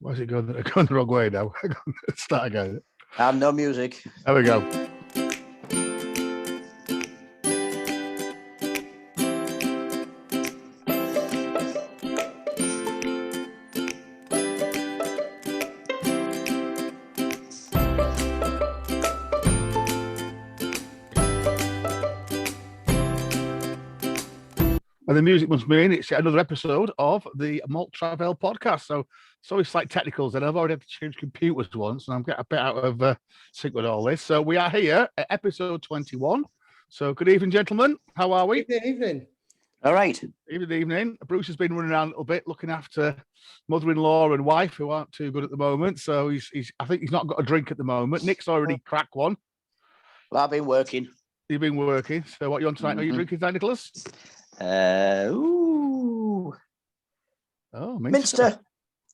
Why is it going the wrong way now? Start again. And no music. There we go. And the music must mean it's another episode of the Malt Travel podcast. So sorry, slight technicals, and I've already had to change computers once, and I'm getting a bit out of sync with all this. So we are here at episode 21. So good evening, gentlemen. How are we? Evening. All right. Evening. Bruce has been running around a little bit, looking after mother-in-law and wife, who aren't too good at the moment. So I think he's not got a drink at the moment. Nick's already cracked one. Well, I've been working. You've been working. So what are you on tonight? Are you drinking tonight, Nicholas? Oh, Minster.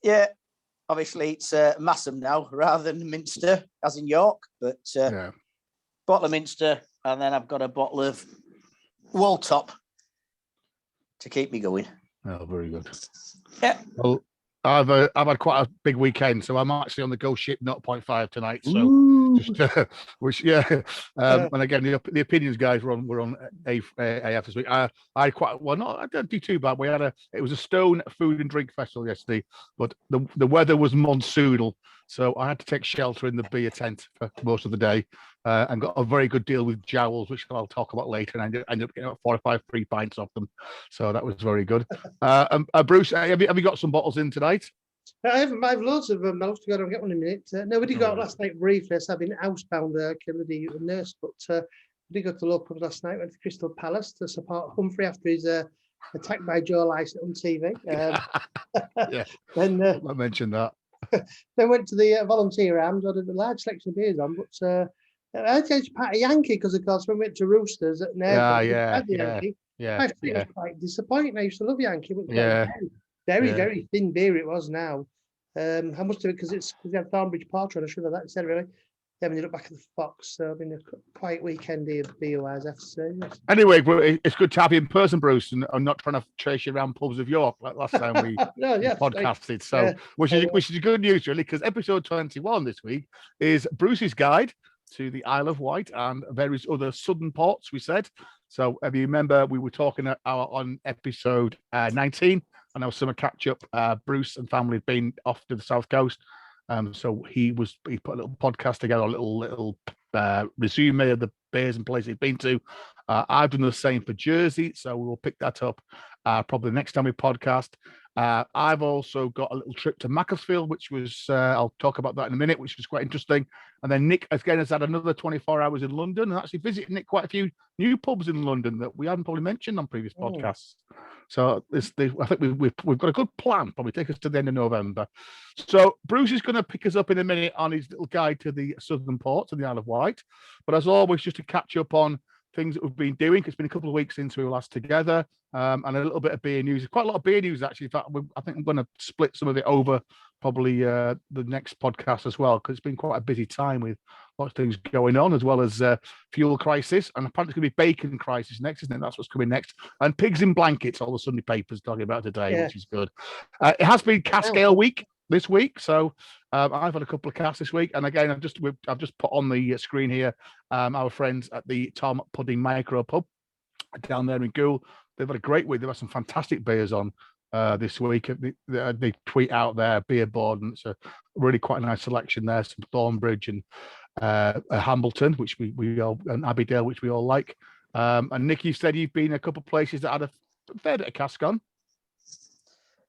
Yeah, obviously it's Massam now rather than Minster, as in York. But bottle of Minster, and then I've got a bottle of Walltop to keep me going. Oh, very good. Yeah. Well, I've had quite a big weekend, so I'm actually on the Go Ship 0.5 tonight. So, and again, the opinions guys were on AF this week. I didn't do too bad. It was a Stone Food and Drink Festival yesterday, but the weather was monsoonal, so I had to take shelter in the beer tent for most of the day, and got a very good deal with Jowls, which I'll talk about later. And I ended up getting 4 or 5 free pints off them, so that was very good. Bruce, have you got some bottles in tonight? I have loads of them. I'll have to go and get one in a minute. Nobody got last night briefly. So I've been housebound, Kennedy nurse, but we did go to the local pub last night. Went to Crystal Palace to support Humphrey after his attack by Joe Lycett on TV. Yeah, then I mentioned that. Then went to the volunteer arms. I did a large selection of beers on, but I had to part a Yankee because, of course, when we went to Roosters at Yankee. I think it was quite disappointing. I used to love Yankee, but very thin beer it was now. I must have, because we had Thornbridge Porter, and I should have that instead, really. Then we ended up back at the Fox, so I've been a quiet weekend here, beer-wise, I have to say. Yes. Anyway, it's good to have you in person, Bruce, and I'm not trying to chase you around pubs of York like last time we podcasted. So, which is good news, really, because episode 21 this week is Bruce's guide to the Isle of Wight and various other southern ports, we said. So if you remember, we were talking on episode 19, and our summer catch-up. Bruce and family had been off to the south coast. So he put a little podcast together, a little resume of the beers and places he'd been to. I've done the same for Jersey, so we will pick that up probably next time we podcast. I've also got a little trip to Macclesfield, which was, I'll talk about that in a minute, which was quite interesting. And then Nick, again, has had another 24 hours in London and actually visited Nick quite a few new pubs in London that we hadn't probably mentioned on previous podcasts. So I think we've got a good plan, probably take us to the end of November. So Bruce is going to pick us up in a minute on his little guide to the southern ports and the Isle of Wight. But as always, just to catch up on things that we've been doing. It's been a couple of weeks since we were last together, and a little bit of beer news. Quite a lot of beer news, actually. In fact, I think I'm going to split some of it over probably the next podcast as well, because it's been quite a busy time with lots of things going on, as well as fuel crisis, and apparently it's going to be bacon crisis next, isn't it? That's what's coming next. And pigs in blankets, all the Sunday papers talking about today, which is good. It has been cask ale week this week, so I've had a couple of casts this week, and again, I've just put on the screen here our friends at the Tom Pudding Micro Pub down there in Goole. They've had a great week. They've had some fantastic beers on this week. They tweet out their beer board, and it's a really quite a nice selection there. Some Thornbridge and Hambleton, which we all, and Abbeydale, which we all like. And Nick, you said you've been a couple of places that had a fair bit of cask on.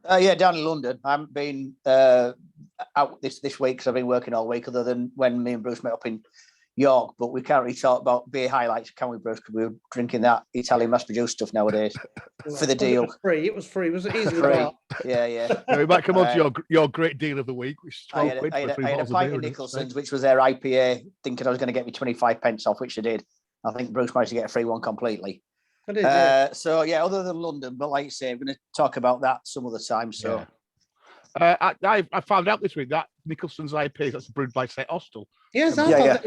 Down in London. I haven't been out this week because I've been working all week, other than when me and Bruce met up in York. But we can't really talk about beer highlights, can we, Bruce? Because we were drinking that Italian mass-produced stuff nowadays for the deal. It was free. Was it easy? Free. Yeah. We might come on to your great deal of the week, which is 12 quid. I had a pint of Nicholson's, which was their IPA, thinking I was going to get me 25 pence off, which I did. I think Bruce managed to get a free one completely. I did, other than London, but like you say, I'm going to talk about that some other time. So I found out this week that Nicholson's IP. That's brewed by St. Austell. Yes, I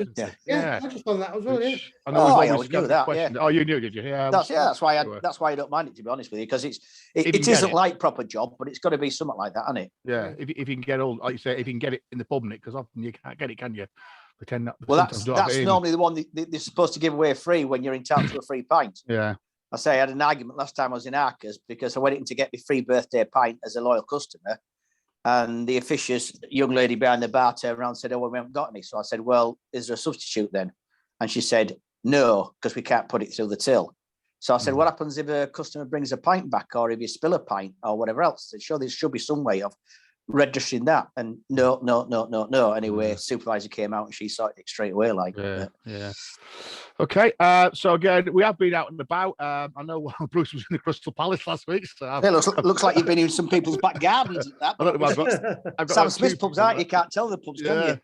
just found that as well. Yeah. I always knew that. Yeah. Oh, you knew, did you? Yeah. That's why I don't mind it, to be honest with you, because it isn't like proper job, but it's got to be something like that, hasn't it? Yeah. If you can get like you say, if you can get it in the pub, Nick, because often you can't get it, can you? That's normally the one they're supposed to give away free when you're entitled to a free pint. Yeah. I had an argument last time I was in Arcus because I went in to get my free birthday pint as a loyal customer, and the officious young lady behind the bar turned around and said, "Oh, well, we haven't got any." So I said, "Well, is there a substitute then?" And she said, "No, because we can't put it through the till." So I said, "What happens if a customer brings a pint back, or if you spill a pint, or whatever else?" I said, "Sure, there should be some way of registering that." And no. Anyway, supervisor came out and she sorted it straight away. Yeah. Okay. So again, we have been out and about. I know Bruce was in the Crystal Palace last week. So looks like you've been in some people's back gardens. I've got Sam Smith's pubs, aren't you? You can't tell the pubs, can you?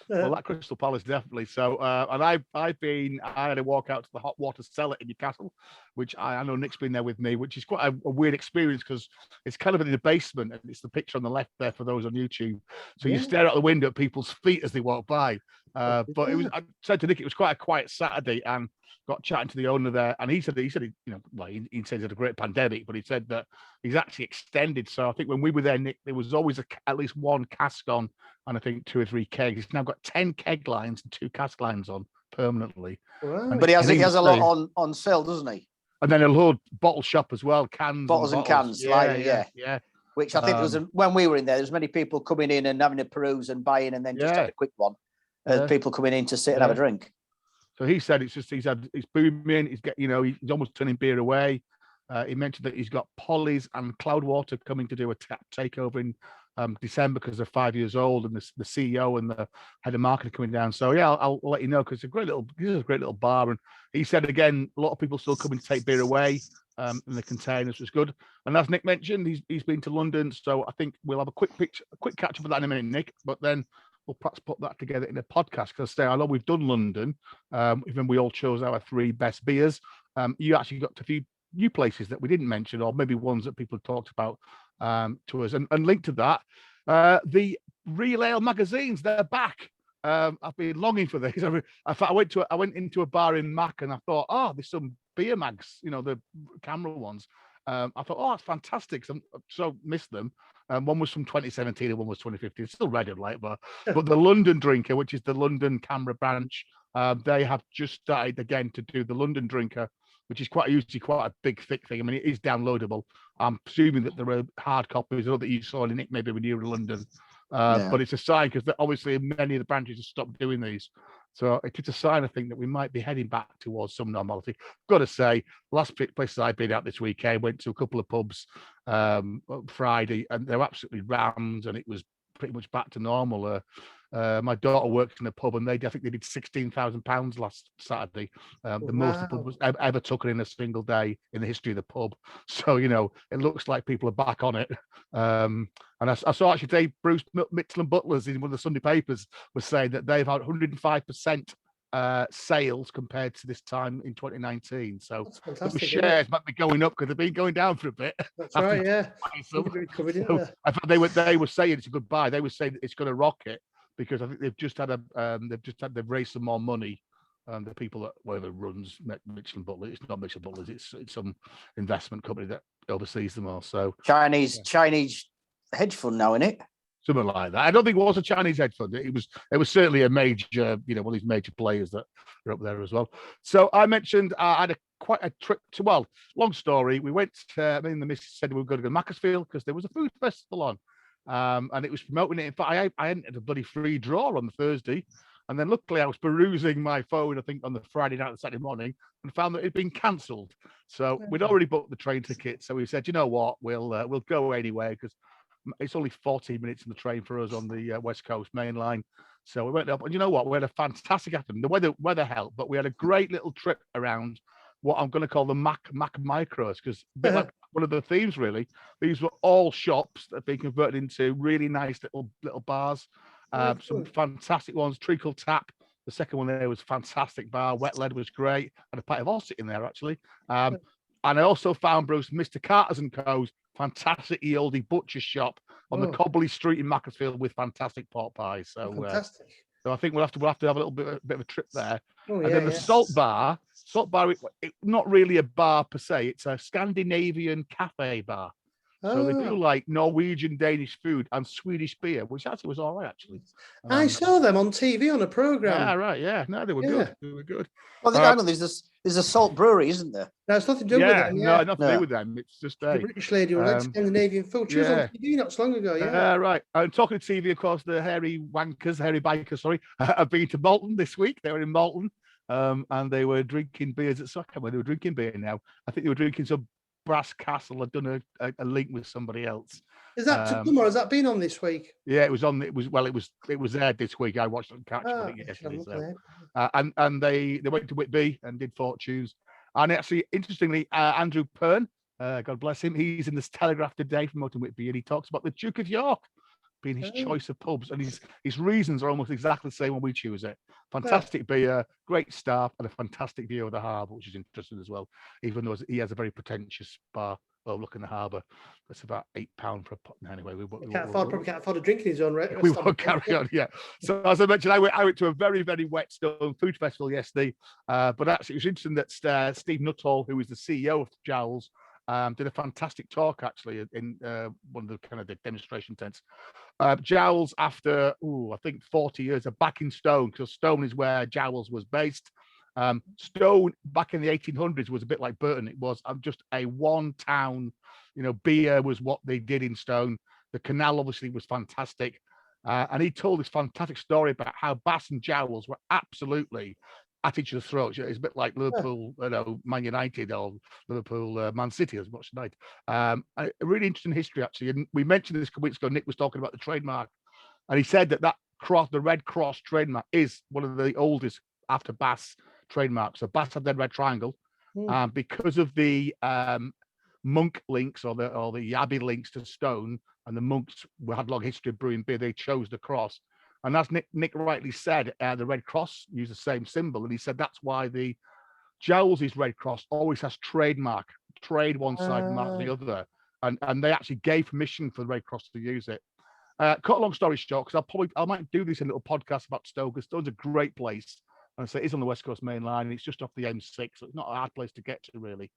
Well, that Crystal Palace definitely. So, and I had a walk out to the hot water cellar in Newcastle, which I know Nick's been there with me, which is quite a weird experience because it's kind of in the basement, and it's the picture on the left there for those on YouTube. So you stare out the window at people's feet as they walk by. But I said to Nick, it was quite a quiet Saturday, and got chatting to the owner there, and he said he said it's a great pandemic, but he said that he's actually extended. So I think when we were there, Nick, there was always at least one cask on, and I think 2 or 3 kegs. He's now got 10 keg lines and 2 cask lines on permanently. Wow. But he has a lot on sale, doesn't he? And then a whole bottle shop as well, bottles and cans. Yeah. Which I think was when we were in there. There's many people coming in and having a peruse and buying, and then just have a quick one. People coming in to sit and have a drink. So he said it's booming. He's almost turning beer away. He mentioned that he's got Polly's and Cloudwater coming to do a takeover in December because they're 5 years old, and the CEO and the head of marketing coming down. So yeah, I'll let you know, because it's a great little bar. And he said again, a lot of people still coming to take beer away in the containers, which is good. And as Nick mentioned, he's been to London, so I think we'll have a quick catch up with that in a minute, Nick. But then we'll perhaps put that together in a podcast, because I know we've done London, even we all chose our 3 best beers. You actually got to a few new places that we didn't mention, or maybe ones that people talked about to us. And linked to that, the Real Ale magazines, they're back. I've been longing for this. In fact, I went into a bar in Mac, and I thought, there's some beer mags, the camera ones. I thought, that's fantastic. So missed them. One was from 2017 and one was 2015. Still read it like, but the London Drinker, which is the London camera branch, they have just started again to do the London Drinker, which is usually quite a big, thick thing. I mean, it is downloadable. I'm presuming that there are hard copies, I know that you saw in Nick maybe when you were in London. But it's a sign, because obviously many of the branches have stopped doing these. So it's a sign, I think, that we might be heading back towards some normality. Got to say, last places I've been out this weekend, went to a couple of pubs Friday, and they were absolutely rammed, and it was pretty much back to normal. My daughter works in a pub, and I think they did £16,000 last Saturday. The most the pub was ever taken in a single day in the history of the pub. So, it looks like people are back on it. And I saw actually today, Bruce Mitchell and Butlers in one of the Sunday papers was saying that they've had 105% sales compared to this time in 2019. So the shares might be going up, because they've been going down for a bit. That's right, yeah. So I thought they were saying it's a good buy. They were saying it's going to rocket, because I think they've raised some more money. The people that whoever runs Mitchell and Butlers, it's not Mitchell Butlers, it's some investment company that oversees them all. So Chinese hedge fund now, isn't it? Something like that. I don't think it was a Chinese hedge fund. It was certainly a major, one of these major players that are up there as well. So I mentioned I had quite a trip to, long story. We went, the missus said we were going to go to Macclesfield because there was a food festival on. And it was promoting it. In fact, I entered a bloody free draw on the Thursday. And then luckily I was perusing my phone, I think, on the Friday night and Saturday morning, and found that it had been cancelled. So we'd already booked the train ticket. So we said, you know what, we'll go anyway, because it's only 14 minutes in the train for us on the West Coast main line. So we went up, and you know what, we had a fantastic afternoon. The weather helped, but we had a great little trip around what I'm going to call the Mac Micros, because a bit like one of the themes, really. These were all shops that have been converted into really nice little bars. Some fantastic ones. Treacle Tap, the second one there, was a fantastic bar. Wet Lead was great, and a pint of Ossett in there, actually. And I also found, Bruce, Mr. Carter's & Co.'s fantastic oldie butcher shop on the Cobbly Street in Macclesfield with fantastic pork pies. So, fantastic. So I think we'll have to have a little bit of a trip there. Oh, and then the Salt Bar, it's not really a bar per se. It's a Scandinavian cafe bar. So they do like Norwegian, Danish food and Swedish beer, which actually was all right, actually. I saw them on TV on a program. Yeah, right. Yeah, no, they were good. They were good. Well, I know there's a Salt Brewery, isn't there? That's nothing to do with them. No, nothing to do with them. It's just the British lady who likes Scandinavian food. She was on TV not so long ago. Yeah, right. And talking to TV, of course, the hairy bikers, have been to Malton this week. They were in Malton, and they were drinking beers at soccer. Well, they were drinking beer now. I think they were drinking some Brass Castle. Had done a link with somebody else. Is that to come or has that been on this week? Yeah, it was on. It was aired this week. I watched it on Catch yesterday. So. And they went to Whitby and did Fortunes. And actually, interestingly, Andrew Pern, God bless him, he's in this Telegraph today promoting Whitby, and he talks about the Duke of York being his choice of pubs, and his reasons are almost exactly the same when we choose it. Fantastic beer, great staff, and a fantastic view of the harbour, which is interesting as well. Even though he has a very pretentious bar overlooking the harbour, that's about £8 for a pot. Anyway, probably can't afford a drink in his own right. We won't carry on. Yeah. So as I mentioned, I went to a very, very wet Stone food festival yesterday, but actually it was interesting that Steve Nuttall, who is the CEO of Jowls, did a fantastic talk actually in one of the kind of the demonstration tents. Jowls, after I think 40 years, are back in Stone, because Stone is where Jowls was based. Stone back in the 1800s was a bit like Burton. It was just a one town, beer was what they did in Stone. The canal obviously was fantastic. And he told this fantastic story about how Bass and Jowls were absolutely at each other's throats. It's a bit like Liverpool, Man United, or Liverpool, Man City as much tonight. A really interesting history, actually. And we mentioned this a couple weeks ago. Nick was talking about the trademark, and he said that cross, the Red Cross trademark, is one of the oldest after Bass trademarks. So Bass had their red triangle, because of the monk links or the abbey links to Stone, and the monks had long history of brewing beer. They chose the cross. And as Nick rightly said, the Red Cross used the same symbol. And he said that's why the Jowls' Red Cross always has trade one side, mark the other. And they actually gave permission for the Red Cross to use it. Cut a long story short, because I might do this in a little podcast about Stoke, because Stone's a great place. And I say it's on the West Coast Main Line. It's just off the M6, so it's not a hard place to get to, really.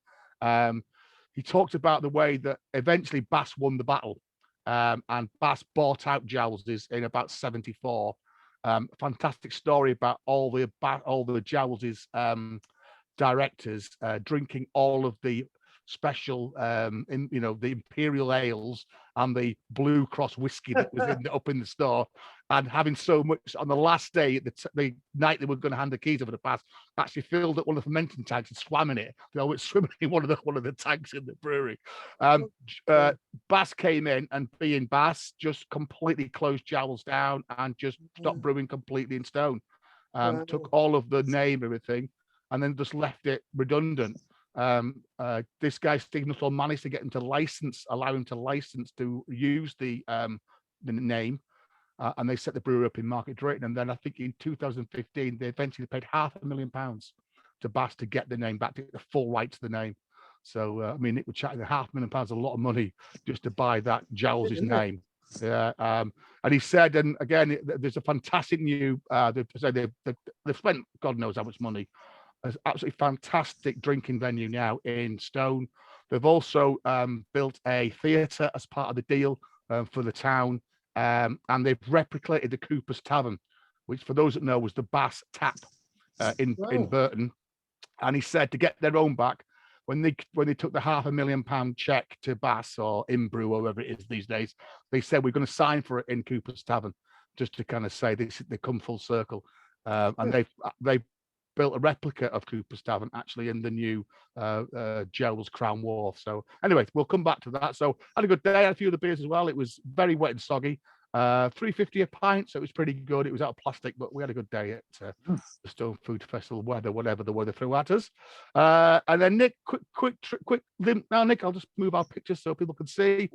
He talked about the way that eventually Bass won the battle. And Bass bought out Jowls in about 74. Fantastic story about all the Jowls' directors drinking all of the special, the imperial ales and the Blue Cross whiskey that was up in the store, and having so much on the last day, the night they were going to hand the keys over to Bass, actually filled up one of the fermenting tanks and swam in it. They were swimming in one of the tanks in the brewery. Bass came in, and being Bass, just completely closed Jowls down and just stopped brewing completely in Stone. Took all of the name, everything, and then just left it redundant. This guy Steve Nuttall managed to get him to allow him to license to use the name, and they set the brewery up in Market Drayton. And then I think in 2015 they eventually paid £500,000 to Bass to get the name back, to get the full right to the name. So Nick was chatting, £500,000 is a lot of money just to buy that Jowls' name. Yeah, and he said, and again, there's a fantastic new. They've spent God knows how much money. There's absolutely fantastic drinking venue now in Stone. They've also built a theatre as part of the deal for the town, and they've replicated the Cooper's Tavern, which, for those that know, was the Bass tap in Burton. And he said to get their own back, when they took the £500,000 check to Bass or Imbrew or whoever it is these days, they said we're going to sign for it in Cooper's Tavern, just to kind of say they come full circle. And they've built a replica of Cooper's Tavern actually in the new Jowls Crown Wharf. So anyway, we'll come back to that. So had a good day, had a few of the beers as well. It was very wet and soggy. $3.50 a pint, so it was pretty good. It was out of plastic, but we had a good day at the Stone Food Festival, whatever the weather threw at us. And then Nick, quick now, Nick, I'll just move our pictures so people can see.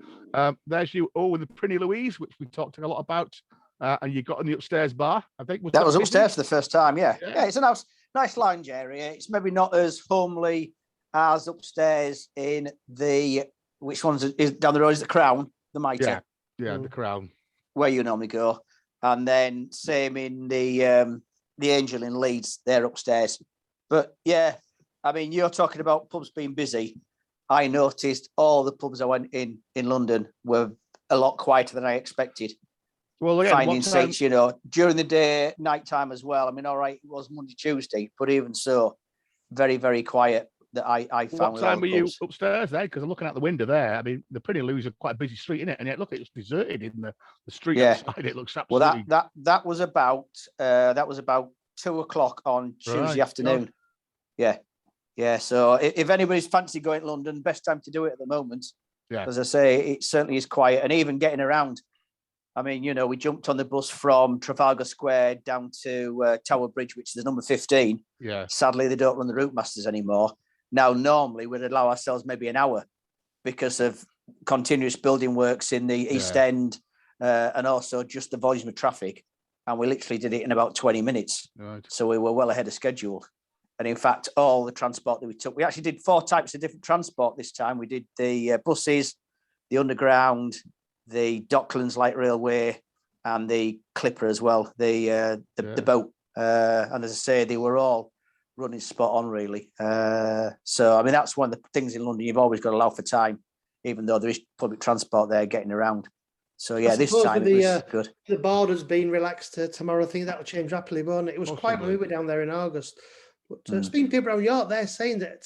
There's you, with the Prinny Louise, which we talked a lot about. And you got in the upstairs bar, I think. That was upstairs for the first time, yeah. It's a nice lounge area. It's maybe not as homely as upstairs in which one's is down the road is the Crown, the Mitre. Yeah, the Crown. Where you normally go. And then same in the Angel in Leeds, they're upstairs. But yeah, I mean, you're talking about pubs being busy. I noticed all the pubs I went in London were a lot quieter than I expected. Well, again, finding seats, during the day, nighttime as well. I mean, all right, it was Monday, Tuesday, but even so, very, very quiet that I found. What time were you upstairs there? Because I'm looking out the window there. I mean, the Pretty Lose are quite a busy street, isn't it? And yet, look, it's deserted in the street outside. It looks absolutely. Well, that was about 2:00 on Tuesday afternoon. God. Yeah. So if anybody's fancy going to London, best time to do it at the moment. Yeah. As I say, it certainly is quiet, and even getting around. I mean, we jumped on the bus from Trafalgar Square down to Tower Bridge, which is number 15. Yeah. Sadly, they don't run the route masters anymore. Now, normally we'd allow ourselves maybe an hour because of continuous building works in the East End and also just the volume of traffic. And we literally did it in about 20 minutes. Right. So we were well ahead of schedule. And in fact, all the transport that we took, we actually did 4 types of different transport this time. We did the buses, the underground, the Docklands Light Railway, and the Clipper as well, the boat. And as I say, they were all running spot on, really. So, I mean, that's one of the things in London. You've always got to allow for time, even though there is public transport there getting around. So, yeah, this time it was good. The border's been relaxed tomorrow. I think that'll change rapidly, won't it? It was quite when we were down there in August. But speaking to people around York, they're saying that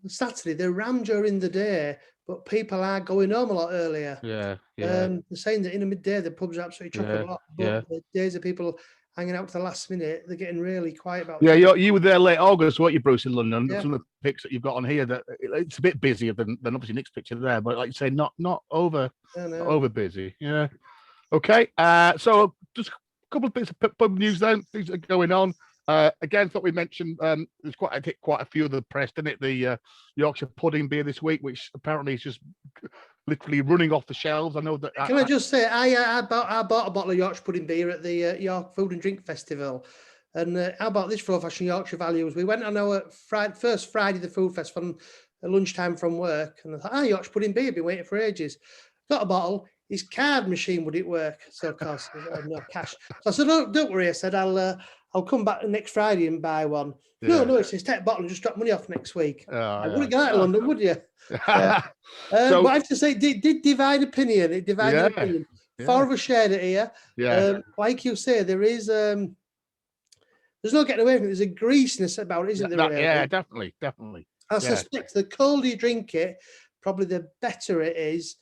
Saturday, they're rammed during the day, but people are going home a lot earlier. Yeah. They're saying that in the midday, the pubs are absolutely chock a block. But the days of people hanging out to the last minute, they're getting really quiet about it. Yeah, you were there late August, weren't you, Bruce, in London? Some of the pics that you've got on here, that it's a bit busier than obviously Nick's picture there, but like you say, not over busy. Yeah. Okay. So just a couple of bits of pub news then, things that are going on. Again, thought we mentioned there's quite a few of the press, didn't it? The Yorkshire pudding beer this week, which apparently is just literally running off the shelves. I know that. Can I just say, I bought a bottle of Yorkshire pudding beer at the York Food and Drink Festival, and how about this for old-fashioned Yorkshire values? We went on our first Friday the food fest from lunchtime from work, and I thought, Yorkshire pudding beer, been waiting for ages. Got a bottle. His card machine, would it work? So of course, I had no cash. So I said, don't worry. I said, I'll come back next Friday and buy one. Yeah. No, it says take a bottle and just drop money off next week. I wouldn't go out to London, would you? But I have to say, it did divide opinion. It divided opinion. 4 of us shared it here. Yeah. Like you say, there is there's no getting away from it. There's a greasiness about it, isn't there? Yeah, definitely. I suspect the colder you drink it, probably the better it is.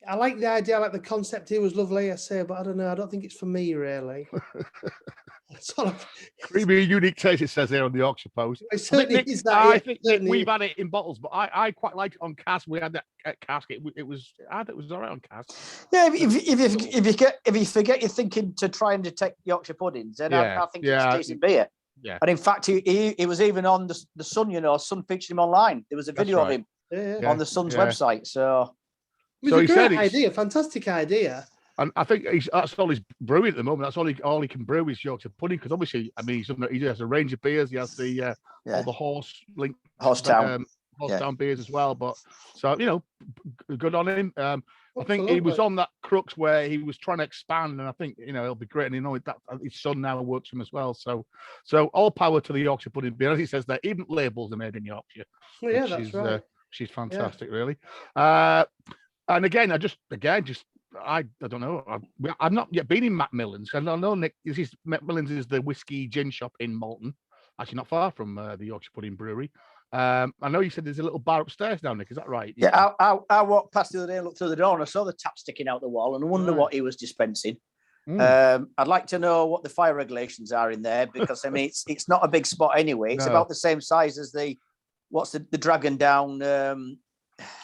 I like the idea, I like the concept here was lovely, I say, but I don't know, I don't think it's for me, really. Creamy, unique taste, it says here on the Yorkshire Post. I think we've had it in bottles, but I quite like it on cask. We had that at cask. It was all right on cask. Yeah, if you forget you're thinking to try and detect Yorkshire puddings, then I think it's a decent beer. Yeah. And in fact, he was even on the Sun. Sun featured him online. There was a video of him on the Sun's website. So. It was a great idea, fantastic idea. And I think that's all he's brewing at the moment. That's all he can brew is Yorkshire pudding, because obviously, I mean, he has a range of beers. He has the all the Horsetown beers as well. But so good on him. I think he was on that crux where he was trying to expand, and I think it'll be great. And that his son now works for him as well. So all power to the Yorkshire pudding beer. As he says, that even labels are made in Yorkshire. Well, yeah, that's right. She's fantastic, really. And again, I don't know. I've not yet been in Macmillan's. And I know Nick. Macmillan's is the whiskey gin shop in Malton, actually not far from the Yorkshire Pudding Brewery. I know you said there's a little bar upstairs now, Nick. Is that right? Yeah, I walked past the other day and looked through the door and I saw the tap sticking out the wall and I wonder what he was dispensing. I'd like to know what the fire regulations are in there, because I mean it's not a big spot anyway. It's about the same size as the Dragon Down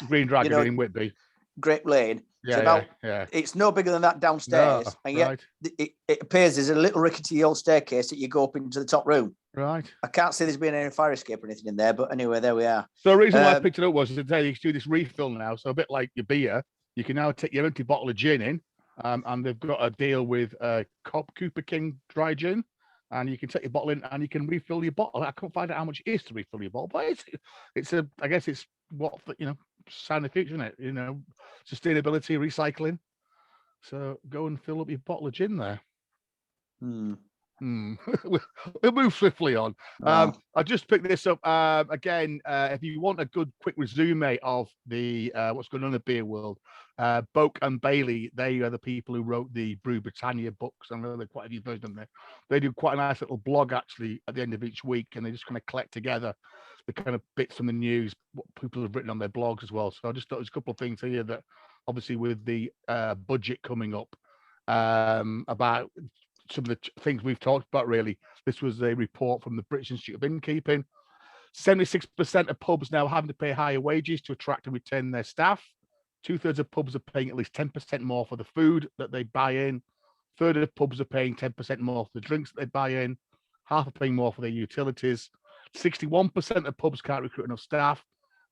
Green Dragon in Whitby. Grape Lane. It's no bigger than that downstairs, and yet it appears there's a little rickety old staircase that you go up into the top room. Right. I can't see there's been any fire escape or anything in there, but anyway, there we are. So the reason why I picked it up was today you can do this refill now. So a bit like your beer, you can now take your empty bottle of gin in, and they've got a deal with Cooper King dry gin. And you can take your bottle in and you can refill your bottle. I can't find out how much it is to refill your bottle, but I guess it's what sign of the future, isn't it? You know, sustainability, recycling. So go and fill up your bottle of gin there. We'll move swiftly on. I just picked this up again. If you want a good quick resume of the what's going on in the beer world, Boak and Bailey, they are the people who wrote the Brew Britannia books. I know there are quite a few versions of them. They do quite a nice little blog actually at the end of each week, and they just kind of collect together the kind of bits from the news, what people have written on their blogs as well. So I just thought there's a couple of things here that obviously with the budget coming up, about some of the things we've talked about, really. This was a report from the British Institute of Innkeeping. 76% of pubs now having to pay higher wages to attract and retain their staff. 2/3 of pubs are paying at least 10% more for the food that they buy in. A third of pubs are paying 10% more for the drinks that they buy in. Half are paying more for their utilities. 61% of pubs can't recruit enough staff.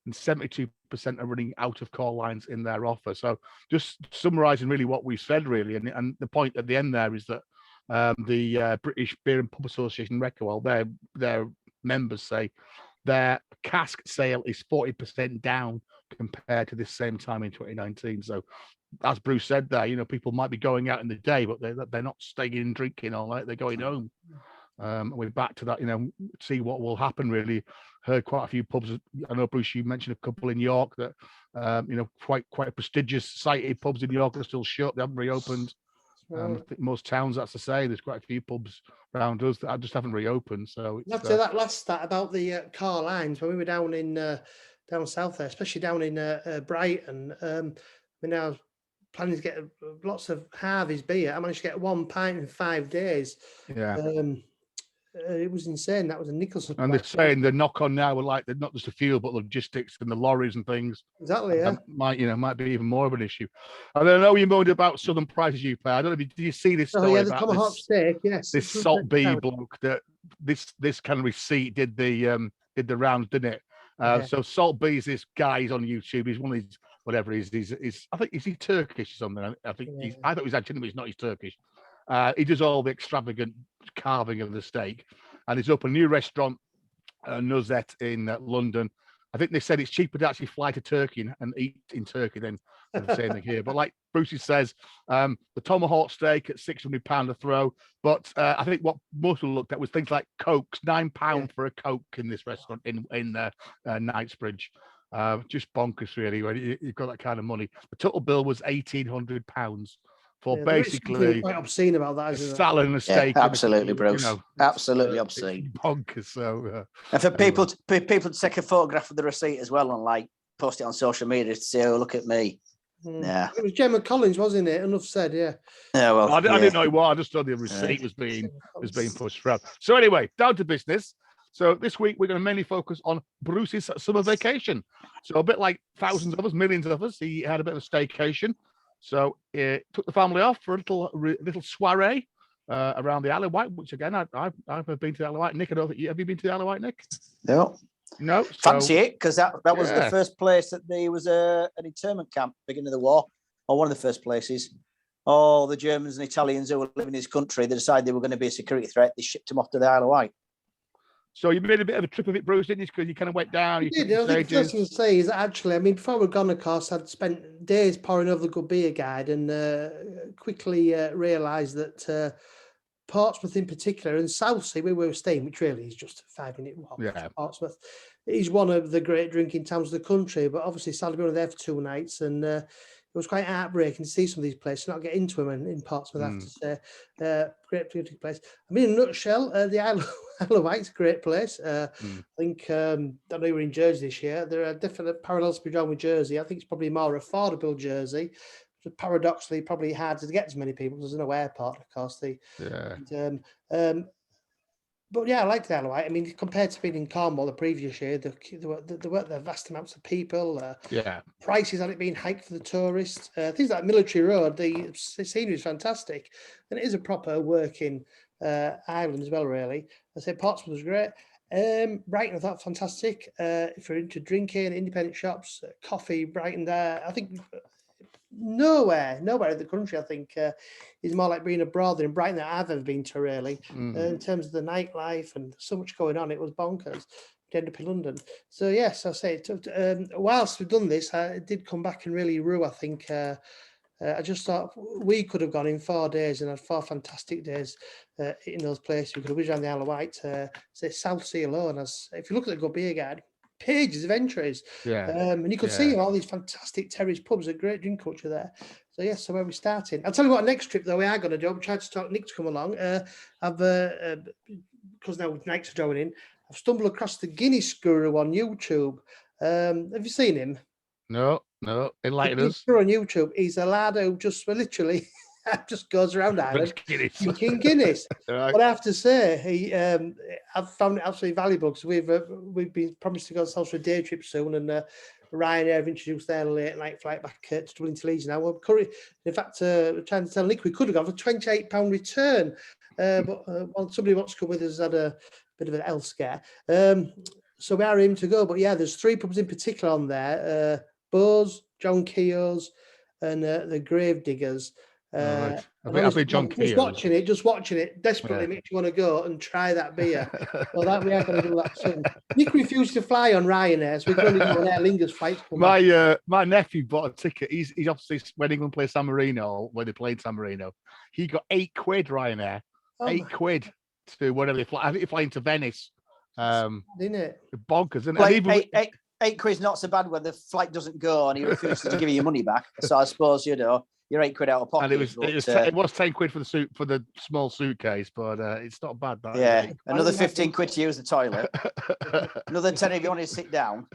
And 72% are running out of call lines in their offer. So just summarising really what we've said, really. And the point at the end there is that the British Beer and Pub Association, Recowell, their members say their cask sale is 40% down compared to this same time in 2019. So, as Bruce said there, you know, people might be going out in the day, but they're not staying and drinking all night. They're going home. We're back to that, you know, see what will happen, really. Heard quite a few pubs. I know, Bruce, you mentioned a couple in York that, you know, quite prestigious cited pubs in York are still shut. They haven't reopened. I think most towns, that's to say, there's quite a few pubs around us that just haven't reopened. So it's, after that last stat about the car lines, when we were down in down south there, especially down in Brighton, we're now planning to get lots of Harveys beer. I managed to get 1 pint in 5 days. Yeah. It was insane. That was a nickel supply. And they're saying the knock on now, like they're not just the fuel, but logistics and the lorries and things. Exactly, yeah. Might be even more of an issue. And I know you moaned about southern prices you pay. I don't know if you see this story the about tomahawk steak, yes. This Salt B bloke that this kind of receipt did the rounds, didn't it? So Salt B is this guy. He's on YouTube. He's one of these whatever he's I think is he Turkish or something? I think I thought he was actually, but he's not. He's Turkish. He does all the extravagant carving of the steak, and he's opened a new restaurant, Nuzet, in London. I think they said it's cheaper to actually fly to Turkey and eat in Turkey than the same thing here. But like Brucey says, the tomahawk steak at £600 a throw. But I think what most people looked at was things like Cokes, £9 for a Coke in this restaurant in Knightsbridge. Just bonkers, really, when you've got that kind of money. The total bill was £1,800 for basically quite obscene about that, isn't it? Salad and a steak. Absolutely, Bruce. You know, absolutely obscene. Bonkers. So, and for people to take a photograph of the receipt as well and like post it on social media to say, "Oh, look at me." Yeah, it was Gemma Collins, wasn't it? Enough said. Yeah. Yeah. Well, I didn't know it was. I just thought the receipt was being pushed through. So anyway, down to business. So this week we're going to mainly focus on Bruce's summer vacation. So a bit like thousands of us, millions of us, he had a bit of a staycation. So it took the family off for a little soiree around the Isle of Wight, which again I've been to the Isle of Wight. Nick, have you been to the Isle of Wight, Nick? No. Fancy it, because that was the first place that there was an internment camp beginning of the war, or one of the first places. All the Germans and Italians who were living in this country, they decided they were going to be a security threat. They shipped them off to the Isle of Wight. So you made a bit of a trip of it, Bruce, didn't you? Because you kind of went down. I think the first thing to say is actually, I mean, before we'd gone, of course, I'd spent days poring over the Good Beer Guide and quickly realised that Portsmouth in particular and Southsea, where we were staying, which really is just a 5-minute walk to Portsmouth, is one of the great drinking towns of the country. But obviously, sadly, we were there for 2 nights, and it was quite heartbreaking to see some of these places, not get into them in Portsmouth, I have to say. Great beautiful place. I mean, in a nutshell, the Isle of Wight's a great place. I think, I know you were in Jersey this year. There are definite parallels to be drawn with Jersey. I think it's probably a more affordable Jersey. Paradoxically, probably harder to get as many people. There's no airport, of course. But yeah, I liked the Isle of Wight. I mean, compared to being in Cornwall the previous year, there weren't vast amounts of people. Prices had it been hiked for the tourists. Things like Military Road, the scenery is fantastic, and it is a proper working island as well. Really, I say Portsmouth was great. Brighton, I thought fantastic. If you're into drinking, independent shops, coffee, Brighton there. I think nowhere in the country, I think, is more like being abroad than in Brighton that I've ever been to, really. In terms of the nightlife and so much going on, it was bonkers. end up in London. So yes, I say whilst we've done this, I did come back and really rue. I think I just thought we could have gone in 4 days and had 4 fantastic days in those places. We could have whizzed around the Isle of Wight, say South Sea alone. If you look at the Good Beer Guide, pages of entries, and you could see all these fantastic terrace pubs, a great drink culture there. So yes, so where we starting? I'll tell you what, next trip though we are going to do. I'm trying to talk Nick to come along. I've because now Nick's joining in. I've stumbled across the Guinness Guru on YouTube. Have you seen him? No, enlighten us. On YouTube, he's a lad who just literally just goes around Ireland drinking Guinness. Right. But I have to say, I've found it absolutely valuable because we've been promised to go ourselves for a day trip soon, and Ryanair have introduced their late night flight back to Dublin to Leeds now. In fact, trying to tell Nick we could have gone for £28 return, but somebody wants to come with us had a bit of an health scare. So we are aiming to go, but yeah, there's 3 pubs in particular on there: Bo's, John Keogh's, and the Grave Diggers. Right. I've been John Keogh's. Just watching it desperately makes you want to go and try that beer. Well, that we are going to do that soon. Nick refused to fly on Ryanair, so we're going to do an Aer Lingus flight. My nephew bought a ticket. He's obviously when England played San Marino, when they played San Marino, he got £8 Ryanair, £8 to whatever they fly. I think they're flying to Venice. Isn't it? Bonkers, isn't it? Like, £8 not so bad when the flight doesn't go and he refuses to give you your money back. So I suppose you're £8 out of pocket. And it was £10 for the small suitcase, but it's not bad. Another £15 to use the toilet. Another 10 if you want to sit down.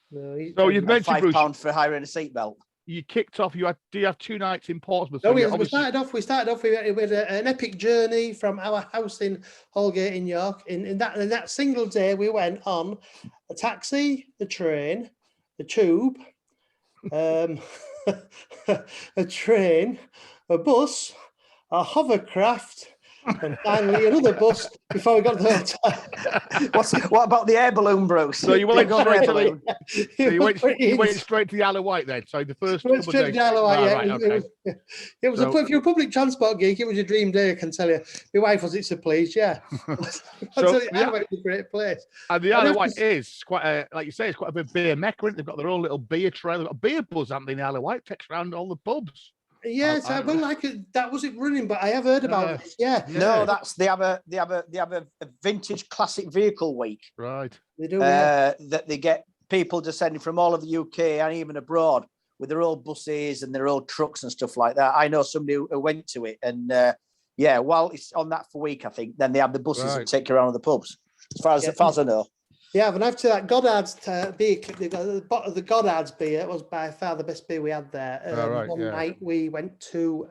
No, so you've mentioned £5 for hiring a seatbelt. You kicked off. Do you have 2 nights in Portsmouth? No, we started off. We had an epic journey from our house in Holgate in York. In that single day, we went on a taxi, a train, a tube, a train, a bus, a hovercraft, and finally another bus before we got to the hotel. What about the air balloon, Bruce? So you went straight to you went straight to the Isle of Wight then. So the first straight to the Isle of Wight. It was if you're a public transport geek, it was a dream day. I can tell you. My wife wasn't so pleased. Yeah. So Isle of Wight was a great place. And the Isle of Wight is quite like you say, it's quite a big beer mecca. They've got their own little beer trail. They've got a beer buzz, haven't they? In the Isle of Wight takes around all the pubs. Yes, I will like it. That wasn't running, but I have heard about it. Yeah. No, they have a vintage classic vehicle week. Right. They do. That they get people descending from all over the UK and even abroad with their old buses and their old trucks and stuff like that. I know somebody who went to it, and while it's on that for a week, I think then they have the buses that take you around the pubs. As far as I know. Yeah, but after that Goddard's beer, the Goddard's beer was by far the best beer we had there. One night we went to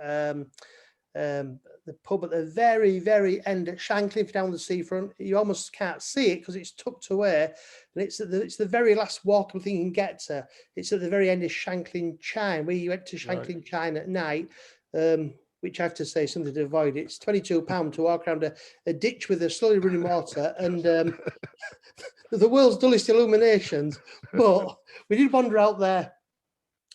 the pub at the very, very end at Shanklin down the seafront. You almost can't see it because it's tucked away, and it's the very last walkable thing you can get to. It's at the very end of Shanklin Chine. We went to Shanklin Chine at night. Which I have to say something to avoid. It's £22 to walk around a ditch with a slowly running water and the world's dullest illuminations. But we did wander out there.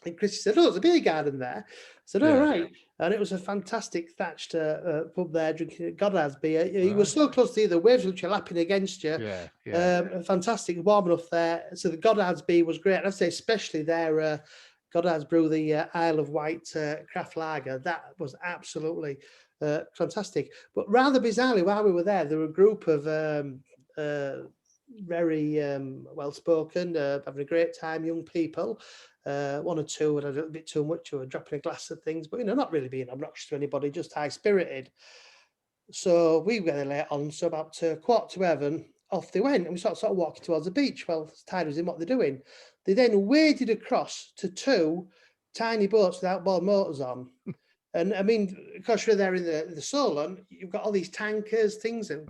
And Chris said, there's a beer garden there. I said, all right. And it was a fantastic thatched pub there, drinking Goddard's beer. You were so close to the waves which are lapping against you. Fantastic, warm enough there. So the Goddard's beer was great. And I'd say especially their Goddard's brew, the Isle of Wight craft lager. That was absolutely fantastic. But rather bizarrely, while we were there were a group of very well-spoken, having a great time, young people. 1 or 2 had a little bit too much, or dropping a glass of things, but not really being obnoxious to anybody, just high-spirited. So we were there late on, so about 11:15, off they went, and we started sort of walking towards the beach. Well, the tide was in what they're doing. They then waded across to 2 tiny boats with outboard motors on. And I mean, because you're there in the Solent, you've got all these tankers, things, and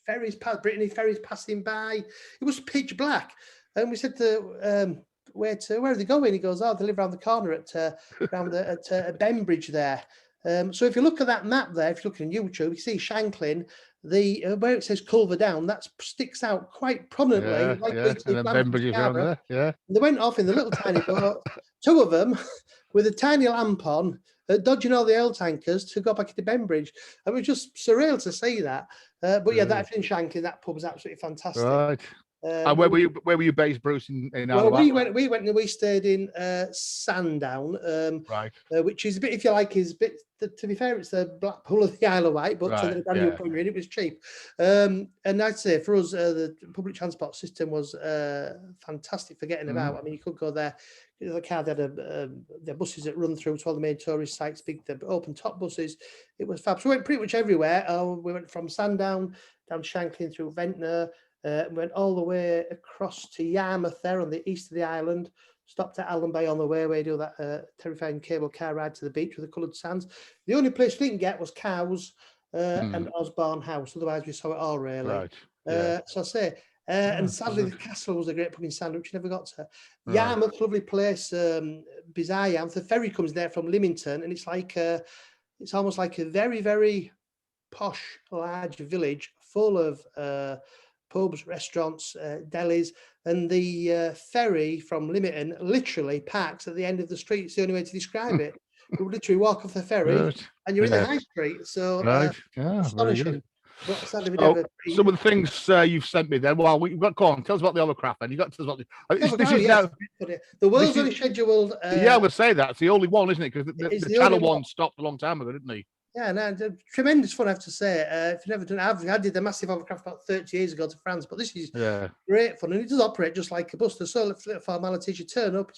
ferries, Brittany ferries passing by. It was pitch black. And we said to where are they going? He goes, they live around the corner at Benbridge there. So if you look at that map there, if you look on YouTube, you see Shanklin, where it says Culver Down, that sticks out quite prominently. And Benbridge is around there. Yeah. They went off in the little tiny boat, 2 of them with a tiny lamp on, dodging all the oil tankers to go back into Benbridge. It was just surreal to see that. But that in Shanklin, that pub was absolutely fantastic. Right. And where were you based, Bruce? In well, we stayed in Sandown, right? Which is a bit, if you like, is a bit. To be fair, it's the Blackpool of the Isle of Wight, but to the Daniel Brewery, it was cheap. And I'd say for us, the public transport system was fantastic for getting about. I mean, you could go there. The car, they had the buses that run through to all the main tourist sites, big open top buses. It was fab. So we went pretty much everywhere. We went from Sandown down Shanklin through Ventnor. Went all the way across to Yarmouth there on the east of the island, stopped at Allen Bay on the way where you do that terrifying cable car ride to the beach with the coloured sands. The only place we didn't get was Cows and Osborne House. Otherwise, we saw it all really. Right. So I say, and sadly, the castle was a great pudding sandwich. Never got to. Yarmouth, lovely place. Bizarre Yarmouth. The ferry comes there from Lymington, and it's like it's almost like a very, very posh, large village full of pubs, restaurants, delis, and the ferry from Lymington literally parks at the end of the street. It's the only way to describe it. You literally walk off the ferry and you're in the high street. So astonishing. But sadly, we never some of the things you've sent me then. Well, we've got, go on, tell us about the hovercraft then. You got to tell us about this is now, the world's only scheduled. I would say that's the only one, isn't it? Because the channel one stopped a long time ago, didn't he? Yeah, no, tremendous fun, I have to say. If you've never done it, I did the massive hovercraft about 30 years ago to France, but this is great fun, and it does operate just like a bus. There's so little formalities. You turn up,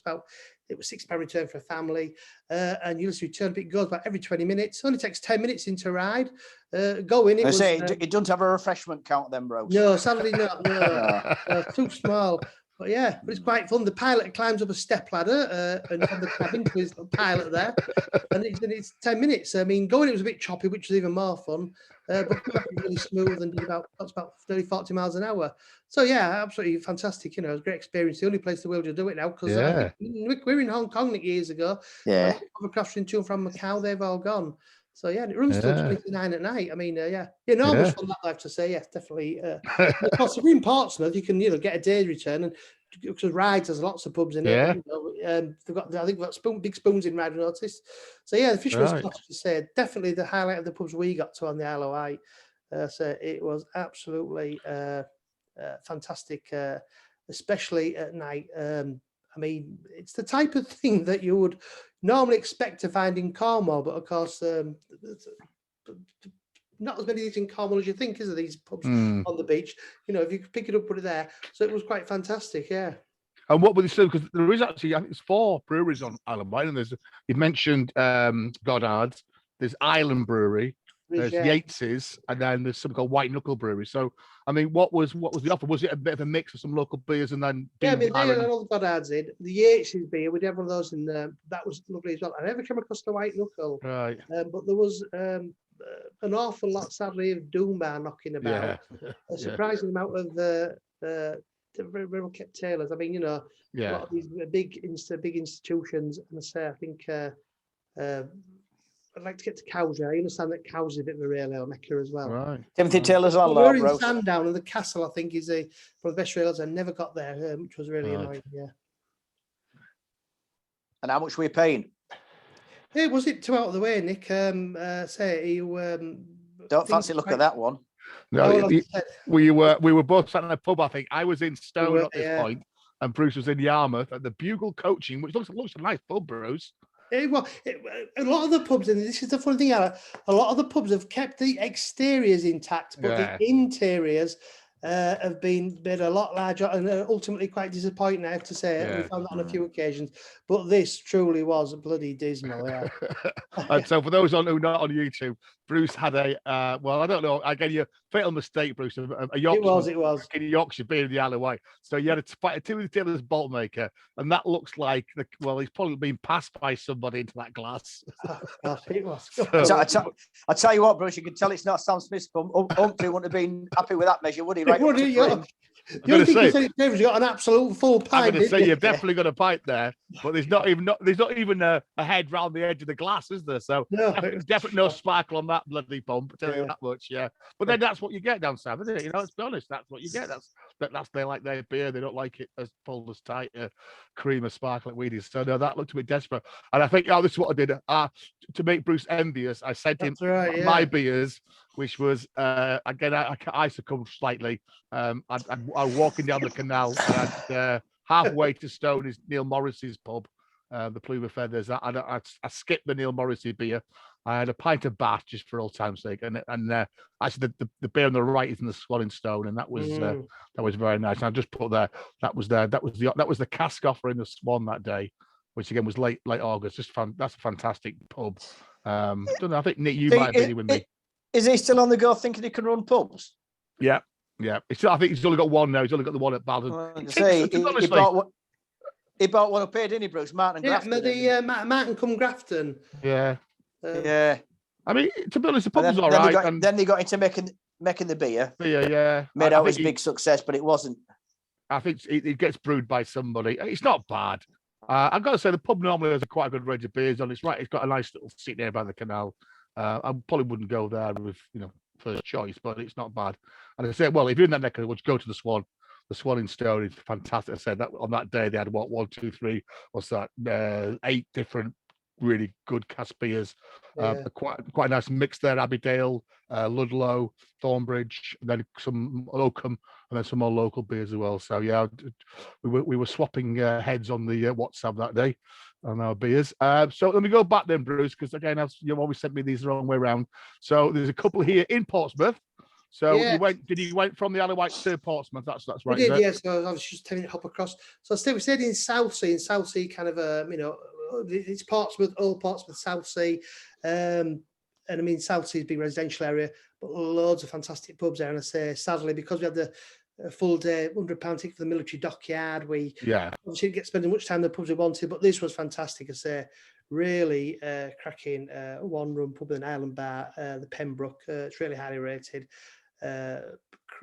it was £6 return for a family, and you just return up. It goes about every 20 minutes. It only takes 10 minutes into a ride. Go in. It doesn't have a refreshment count then, bro. No, sadly not. No, too small. But yeah, but it's quite fun. The pilot climbs up a step ladder and from the cabin to his pilot there, and it's 10 minutes. I mean, going it was a bit choppy, which was even more fun, but really smooth and did about 30, 40 miles an hour. So yeah, absolutely fantastic. You know, it was a great experience. The only place the world to do it now because we were in Hong Kong years ago. Yeah, hovercrafts to and from Macau, they've all gone. So yeah, and it runs till 29 at night. I mean, enormous fun that I have to say. Yes, definitely. Of course, if you're in Portsmouth, you can get a day's return, and because Rides has lots of pubs in it. They've got big spoons in Ride, I noticed. So yeah, the fish was to say definitely the highlight of the pubs we got to on the Isle of Wight. So it was absolutely fantastic, especially at night. I mean, it's the type of thing that you would normally expect to find in Cornwall, but of course, not as many in Cornwall as you think, is there? These pubs on the beach. You know, if you could pick it up, put it there. So it was quite fantastic, yeah. And what were they still? Because there is actually, I think, there's 4 breweries on Isle of Wight, and you mentioned Goddard's. There's Island Brewery. There's Yates's, and then there's something called White Knuckle Brewery. So, I mean, what was the offer? Was it a bit of a mix of some local beers and then? Yeah, I mean, they had all the Goddard's in. The Yates's beer, we had one of those in there. That was lovely as well. I never came across the White Knuckle. Right. But there was an awful lot, sadly, of Doom Bar knocking about. A surprising amount of the very kept tailors. I mean, a lot of these big institutions, and I say, I think. I'd like to get to Cows. I understand that Cows is a bit of a rail ale mecca as well. Right. Timothy Taylor's on we're in Sandown, and the castle, I think, is one of the best rails. I never got there, which was really annoying. Yeah. And how much were you paying? Yeah, was it too out of the way, Nick? Say you don't fancy look at that one. No, we were both sat in a pub. I think I was in Stone at this point, and Bruce was in Yarmouth at the Bugle Coaching, which looks a nice pub, Bruce. A lot of the pubs, and this is the funny thing, Alan, a lot of the pubs have kept the exteriors intact, but the interiors have been made a lot larger and ultimately quite disappointing, I have to say. We found that on a few occasions, but this truly was bloody dismal. Yeah. And so for those who are not on YouTube, Bruce had a I don't know, I gave you a fatal mistake, Bruce. A Yorkshire, it was a Yorkshire beer in the Isle of Wight. So you had a Timothy Taylor's Bolt Maker, and that looks like he's probably been passed by somebody into that glass. Oh, gosh, it was. I tell you what, Bruce, you can tell it's not Sam Smith's pump. Humphrey wouldn't have been happy with that measure, would he? Right? The only thing you said is you got an absolute full pint. I'm going to say you've definitely got a pint there, but there's not even a head round the edge of the glass, is there? So definitely no sparkle on that bloody pump. I tell you that much, yeah. But then that's what you get down south, isn't it? Let's be honest, that's what you get. That's they like their beer. They don't like it as full as tight, cream of sparkling weedies. So no, that looked a bit desperate. And I think this is what I did to make Bruce envious. I sent him my beers, which was again I succumbed slightly. I was walking down the canal, and halfway to Stone is Neil Morrissey's pub, the Plume of Feathers. I skipped the Neil Morrissey beer. I had a pint of Bath just for old time's sake, and actually the beer on the right is in the Swan in Stone, and that was very nice. And I just put there that was the cask offer in the Swan that day, which again was late August. Just fun. That's a fantastic pub. Don't know. I think Nick, you might be with me. Is he still on the go, thinking he can run pubs? Yeah. I think he's only got one now. He's only got the one at Baldon. He bought one up here, didn't he, Bruce? Martin and Grafton. Martin come Grafton. Yeah. Yeah. I mean, to be honest, the pub was all right. Then they got into making the beer. Yeah. Made out his big success, but it wasn't. I think it gets brewed by somebody. It's not bad. I've got to say, the pub normally has quite a good range of beers on. It's right. It's got a nice little seat there by the canal. I probably wouldn't go there with first choice, but it's not bad. And I say, well, if you're in that neck of the woods, go to the Swan. The Swan in Stone is fantastic. I said that on that day they had 1, 2, 3, what's that? 8 different really good cask beers. Quite a nice mix there. Abbeydale, Ludlow, Thornbridge, and then some Oakham, and then some more local beers as well. So yeah, we were swapping heads on the WhatsApp that day on our beers. So let me go back then, Bruce, because again, as you've always sent me these the wrong way around. So there's a couple here in Portsmouth. So you went from the Isle of Wight to Portsmouth? That's right. We did, yes. So I was just telling you to hop across. So we stayed in Southsea. In Southsea, kind of it's Portsmouth, Old Portsmouth, Southsea, and I mean Southsea is a big residential area, but loads of fantastic pubs there. And I say, sadly, because we had the full day £100 ticket for the military dockyard, we obviously didn't get spending much time in the pubs we wanted. But this was fantastic. I say, really cracking one-room pub with an island bar, the Pembroke. It's really highly rated.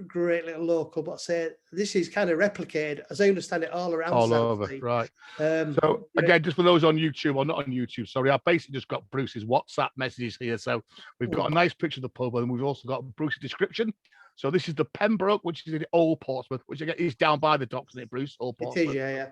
Great little local, but I say this is kind of replicated, as I understand it, all around. All over, right. So again, just for those on YouTube or not on YouTube, sorry, I've basically just got Bruce's WhatsApp messages here. So we've got a nice picture of the pub, and we've also got Bruce's description. So this is the Pembroke, which is in Old Portsmouth, which again is down by the docks, isn't it, Bruce? Old Portsmouth. It is,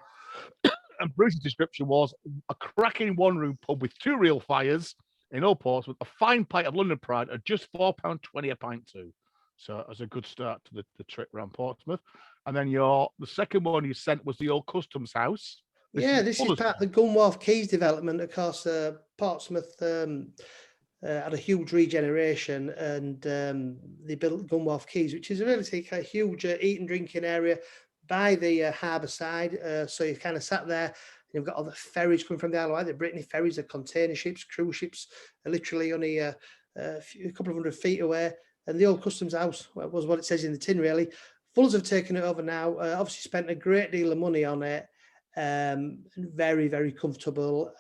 yeah. And Bruce's description was a cracking one-room pub with 2 real fires in Old Portsmouth, a fine pint of London Pride at just £4.20 a pint too. So as a good start to the trip around Portsmouth. And then the second one you sent was the old Customs House. This is part of the Gunwharf Quays development. Of course, Portsmouth had a huge regeneration, and they built Gunwharf Quays, which is a really kind of huge eat and drinking area by the harbour side. So you kind of sat there. You've got all the ferries coming from the Isle of Wight. The Brittany ferries, are container ships, cruise ships, are literally only a couple of 100 feet away. And the old Customs House was what it says in the tin, really. Fuller's have taken it over now. Obviously spent a great deal of money on it. Very, very comfortable.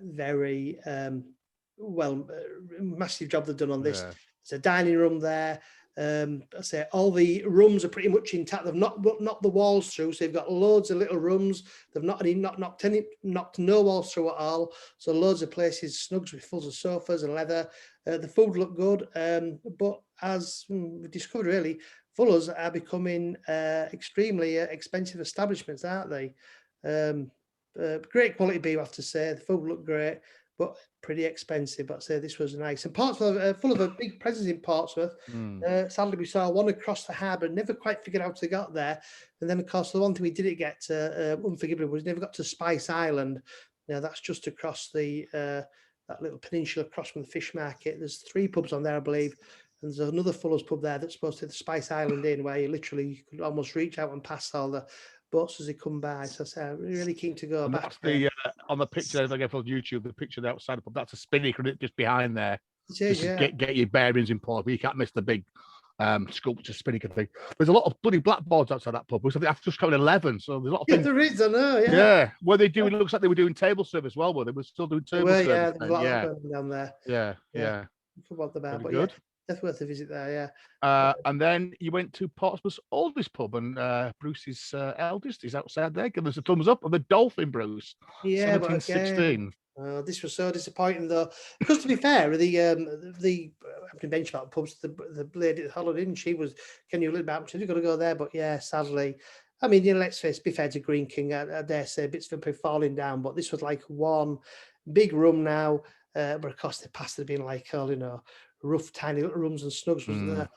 Very, massive job they've done on this. There's a dining room there. I say all the rooms are pretty much intact. They've not knocked the walls through, so they've got loads of little rooms. They've knocked no walls through at all. So loads of places, snugs with full of sofas and leather. The food looked good, but as we discovered, really, Fuller's are becoming extremely expensive establishments, aren't they? Great quality beer, I have to say. The food looked great, but pretty expensive. But I say this was nice. And Portsmouth, full of a big presence in Portsmouth. Sadly, we saw one across the harbour. Never quite figured out how to get there. And then, of course, the one thing we didn't get to, unforgivably, was never got to Spice Island. Now that's just across the that little peninsula across from the fish market. There's 3 pubs on there, I believe. And there's another Fuller's pub there that's supposed to be the Spice Island Inn, where you could almost reach out and pass all the boats as they come by. So I'm really keen to go back. That's on the picture, if I get from YouTube, the picture there outside the pub, that's a spinnaker just behind there. It is, get your bearings in port, but you can't miss the big sculpture spinnaker thing. There's a lot of bloody blackboards outside that pub, which I think I've just counted 11. So there's a lot of things. There is, I know, yeah. Where they do, it looks like they were doing table service well, were they? Were still doing table service. Yeah, there's a lot of them down there. Yeah. About the bar, but good. Definitely worth a visit there, and then you went to Portsmouth's oldest pub, and Bruce's eldest is outside there. Give us a thumbs up on the Dolphin, Bruce. Yeah, 1716. This was so disappointing, though. Because to be fair, I have to mention about pubs. The lady at Holiday Inn, she was, can you live back? You've got to go there, but yeah, sadly. I mean, let's be fair to Green King. I dare say bits of them falling down, but this was like one big room now. But of course, the past had been like, rough, tiny little rooms and snugs, wasn't there?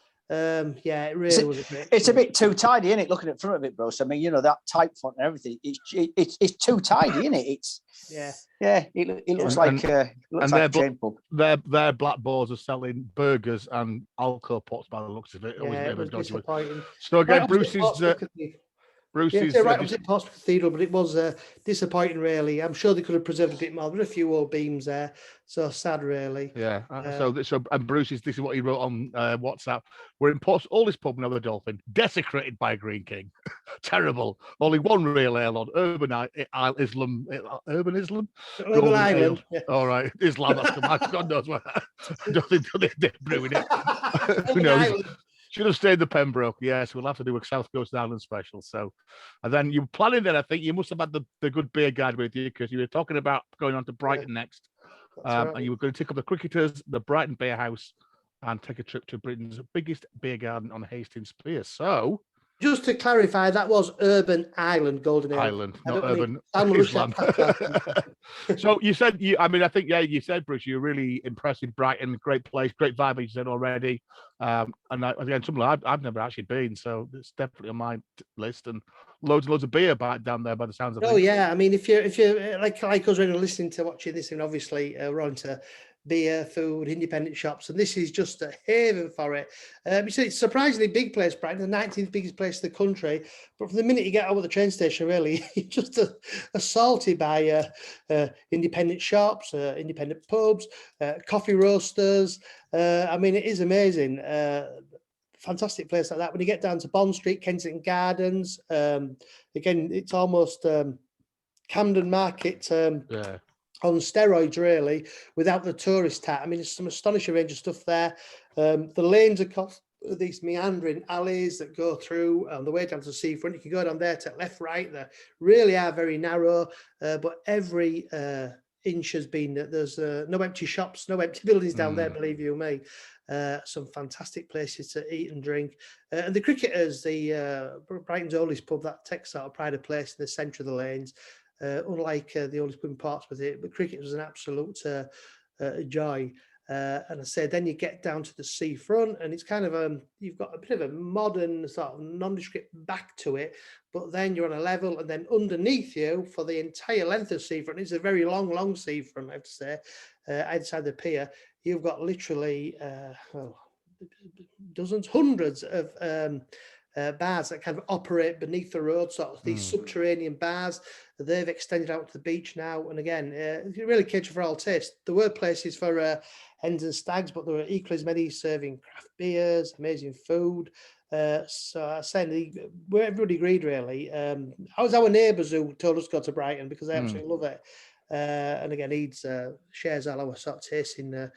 Yeah, it really was a great. It's a bit too tidy, isn't it? Looking at front of it, bro. So, I mean, that type font and everything. It's too tidy, isn't it? It's It looks like a pub. Their black boards are selling burgers and alcohol pots by the looks of it. It was disappointing. So again, Bruce's. Right opposite Portsmouth Cathedral, but it was disappointing, really. I'm sure they could have preserved a bit more. There were a few old beams there, so sad, really. Yeah. And Bruce's. This is what he wrote on WhatsApp. We're in oldest pub in the Dolphin, desecrated by a Green King. Terrible. Only one real ale on Urban Islam. Urban Islam. Urban Island. Yeah. All right, Islam. God knows what. I don't think they're brewing it. Who knows? Should have stayed in the Pembroke. Yes, we'll have to do a South Coast Island special. So, and then you were planning that. I think you must have had the good beer guide with you because you were talking about going on to Brighton next, right. And you were going to take up the cricketers, the Brighton Beer House, and take a trip to Britain's biggest beer garden on Hastings Pier. So, just to clarify, that was Urban Island Golden Ale. Island, not Urban Islam. So you said I think you said, Bruce, you're really impressed with Brighton. Great place, great vibe, you said already. And again, something I've never actually been, so it's definitely on my list. And loads of beer down there by the sounds of it. Oh yeah, I mean, if you're like us, when you're listening to watching this, and obviously we're on to beer, food, independent shops, and this is just a haven for it. It's a surprisingly big place, Brighton, the 19th biggest place in the country. But from the minute you get out of the train station, really, you're just assaulted by independent shops, independent pubs, coffee roasters. I mean, it is amazing. Fantastic place like that. When you get down to Bond Street, Kensington Gardens, again, it's almost Camden Market. On steroids, really, without the tourist tat. I mean, there's some astonishing range of stuff there. The lanes across these meandering alleys that go through on the way down to the seafront. You can go down there to left, right. They really are very narrow, but every inch has been. There's no empty shops, no empty buildings down there, believe you me. Some fantastic places to eat and drink. And the cricketers, the Brighton's oldest pub, that takes sort of pride of place in the centre of the lanes. Unlike the oldest pub in Portsmouth, but cricket was an absolute joy. And I say, then you get down to the seafront, and it's kind of you've got a bit of a modern sort of nondescript back to it, but then you're on a level, and then underneath you for the entire length of seafront, it's a very long seafront, I have to say, either side of the pier, you've got literally dozens, hundreds of bars that kind of operate beneath the road, sort of these subterranean bars. They've extended out to the beach now, and again, you really cater for all tastes. There were places for hens and stags, but there were equally as many serving craft beers, amazing food. So I said, everybody agreed, really. I was our neighbours who told us to go to Brighton because they absolutely love it. And again, he shares all our sort of tastes in.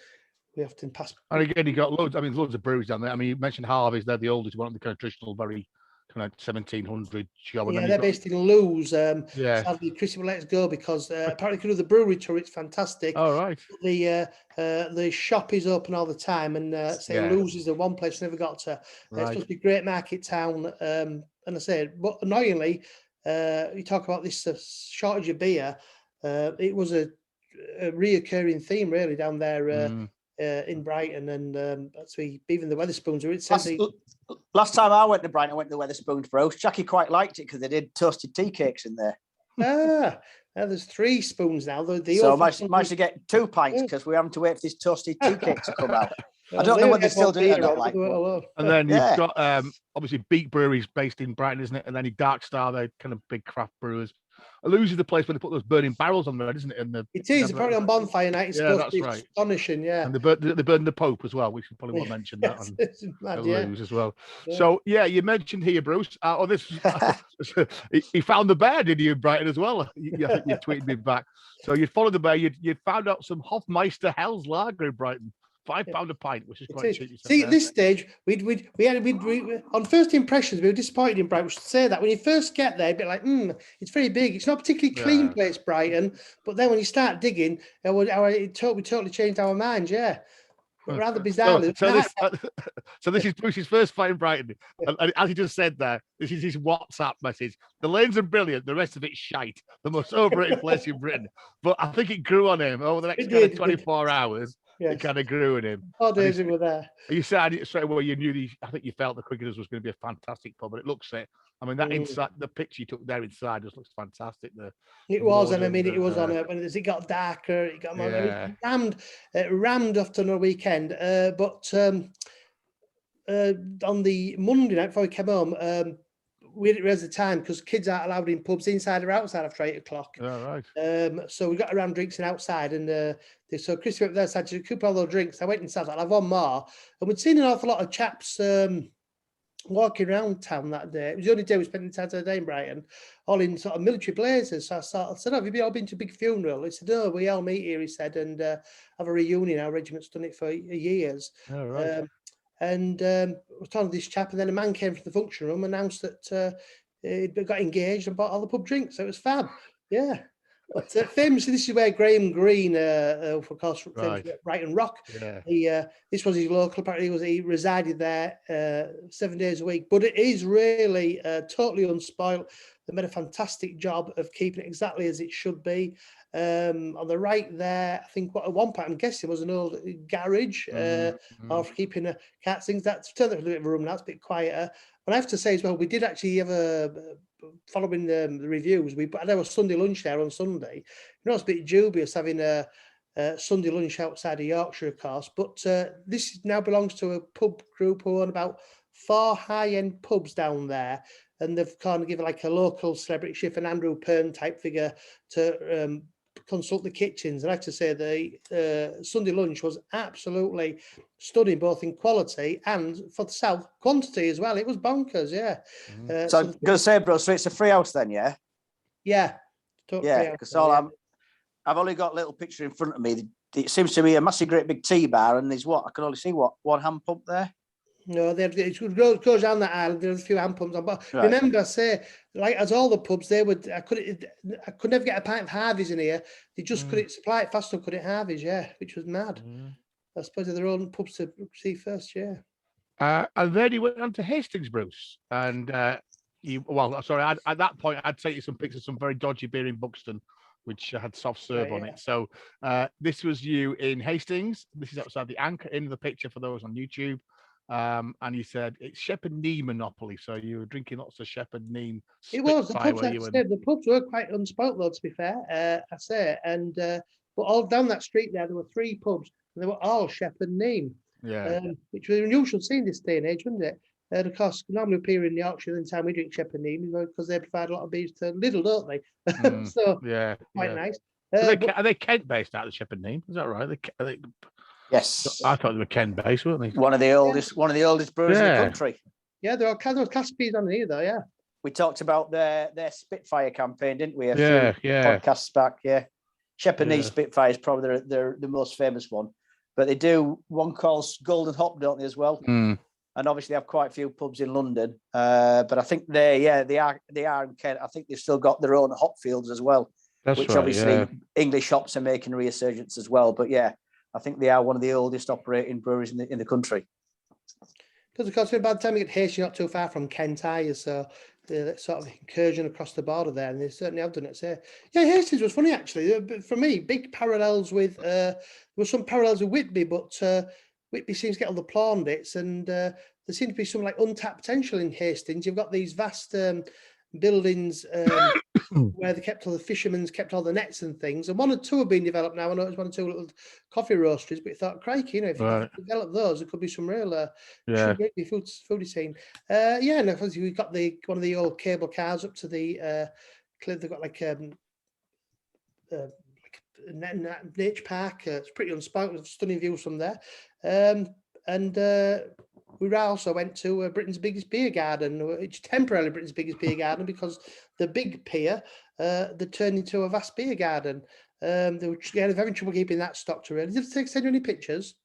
We often pass. And again, you got loads of breweries down there. I mean, you mentioned Harveys, they're the oldest one, the kind of traditional, very kind of 1700 show. Yeah, they're based in Lewes. Sadly, Chris will let us go because apparently the brewery tour, it's fantastic. All right. The shop is open all the time, and Lewes is the one place I never got to. It's supposed to be a great market town. And I said, but annoyingly, you talk about this shortage of beer. It was a reoccurring theme, really, down there. In Brighton, and even the Wetherspoons are. It says last time I went to Brighton, I went to the Wetherspoons roast. Jackie quite liked it because they did toasted tea cakes in there. There's 3 spoons now. So I managed to get 2 pints because we're having to wait for this toasted tea cake to come out. I don't know whether they still do it or not. And then you've got obviously Beak Brewery's based in Brighton, isn't it? And then Dark Star, they're kind of big craft brewers. Elusive is the place where they put those burning barrels on there, isn't it? It is apparently on bonfire night. It's supposed to be astonishing, yeah. And they burn the Pope as well. We should probably want to mention that on Elusive as well. Yeah. So you mentioned here, Bruce. He found the bear, did you, in Brighton as well? You tweeted me back. So you followed the bear. You found out some Hofmeister Hell's Lager in Brighton. £5 a pint, which is quite cheap. See, at this stage, we on first impressions, we were disappointed in Brighton. We should say that when you first get there, a bit like, it's very big. It's not a particularly clean place, Brighton. But then when you start digging, we totally changed our minds. Yeah, rather bizarre. So this is Bruce's first fight in Brighton, and as he just said there, this is his WhatsApp message. The lanes are brilliant. The rest of it's shite. The most overrated place in Britain. But I think it grew on him over the next 24 hours. Yes. It kind of grew in him. Oh, days were there. You said straight away you knew I think you felt the Cricketers was going to be a fantastic pub, and it looks it. I mean, that inside, the picture you took there inside just looks fantastic. It was, and I mean, it was on it. When as it got darker, it got more. Yeah. I mean, rammed after a weekend. But on the Monday night before we came home, we didn't realize the time because kids aren't allowed in pubs inside or outside after 8 o'clock. Oh, right. So we got around drinks outside, and so Chris went there, said to recoup all those drinks. I went inside, I'll have one more, and we'd seen an awful lot of chaps walking around town that day. It was the only day we spent the time of the day in Brighton, all in sort of military blazers. So I said, have you all been to a big funeral? He said, no, we all meet here, he said, and have a reunion. Our regiment's done it for years. Oh, right. And I was talking to this chap, and then a man came from the function room, announced that he'd got engaged and bought all the pub drinks. So it was fab. Yeah. But famously, this is where Graham Greene, of course, right. Brighton Rock. Yeah. This was his local. Apparently, he resided there 7 days a week. But it is really totally unspoilt. They made a fantastic job of keeping it exactly as it should be. On the right there, I think at one point, I'm guessing it was an old garage, or for keeping cats things. That's turned out a bit of a room now. It's a bit quieter. But I have to say as well, we did actually have following the reviews, we had our Sunday lunch there on Sunday. You know, it's a bit dubious having a Sunday lunch outside of Yorkshire, of course, but this now belongs to a pub group who own about 4 high-end pubs down there, and they've kind of given like a local celebrity chef, an Andrew Pern type figure, to consult the kitchens. And I have to say the Sunday lunch was absolutely stunning, both in quality and for the south quantity as well. It was bonkers, yeah. So I'm going to say, bro, so it's a free house then, yeah? Yeah. Yeah, because I've only got a little picture in front of me. It seems to be a massive, great big tea bar, and there's I can only see one hand pump there. No, it goes down that island. There's a few hand pumps on, but right. Remember, I say, like as all the pubs, I could never get a pint of Harveys in here. They just couldn't supply it fast enough, couldn't Harveys, yeah, which was mad. I suppose they're their own pubs to see first, yeah. And then he went on to Hastings, Bruce, and at that point, I'd take you some pictures of some very dodgy beer in Buxton, which had soft serve on it. So this was you in Hastings. This is outside the Anchor in the picture for those on YouTube. And you said it's Shepherd Neame monopoly, so you were drinking lots of Shepherd Neame. It was the pubs were quite unspoilt though, to be fair. I say, and but all down that street there were 3 pubs, and they were all Shepherd Neame. Yeah, which was an unusual scene this day and age, wasn't it? And of course, normally up here in Yorkshire, the time we drink Shepherd Neame, because they provide a lot of beers to Lidl, don't they? So yeah, quite nice. Are they Kent based out of Shepherd Neame? Is that right? Yes, I thought they were Kent based, weren't they? One of the oldest brewers in the country. Yeah, there are class beers on here, though. Yeah, we talked about their Spitfire campaign, didn't we? Yeah. Podcasts back. Yeah, Shepherd Neame Spitfire is probably the most famous one, but they do one called Golden Hop, don't they, as well? And obviously they have quite a few pubs in London, but I think they are in Kent. I think they've still got their own hop fields as well, which obviously English hops are making a resurgence as well. But yeah, I think they are one of the oldest operating breweries in the country. Because of course, by the time you get Hastings, you're not too far from Kent, are you? So the sort of incursion across the border there, and they certainly have done it. So yeah, Hastings was funny actually. For me, big parallels with there were some parallels with Whitby, but Whitby seems to get all the plawn bits, and there seems to be some like untapped potential in Hastings. You've got these vast buildings where they kept all the fishermen's, kept all the nets and things, and 1 or 2 have been developed now. I know it's 1 or 2 little coffee roasteries, but you thought, crikey, if you develop those, there could be some real foodie scene. And obviously we've got one of the old cable cars up to the cliff. They've got like nature park. It's pretty unspoilt, stunning views from there. We also went to Britain's biggest beer garden, which temporarily Britain's biggest beer garden, because the big pier they turned into a vast beer garden. They were having trouble keeping that stocked around. Did they send you any pictures?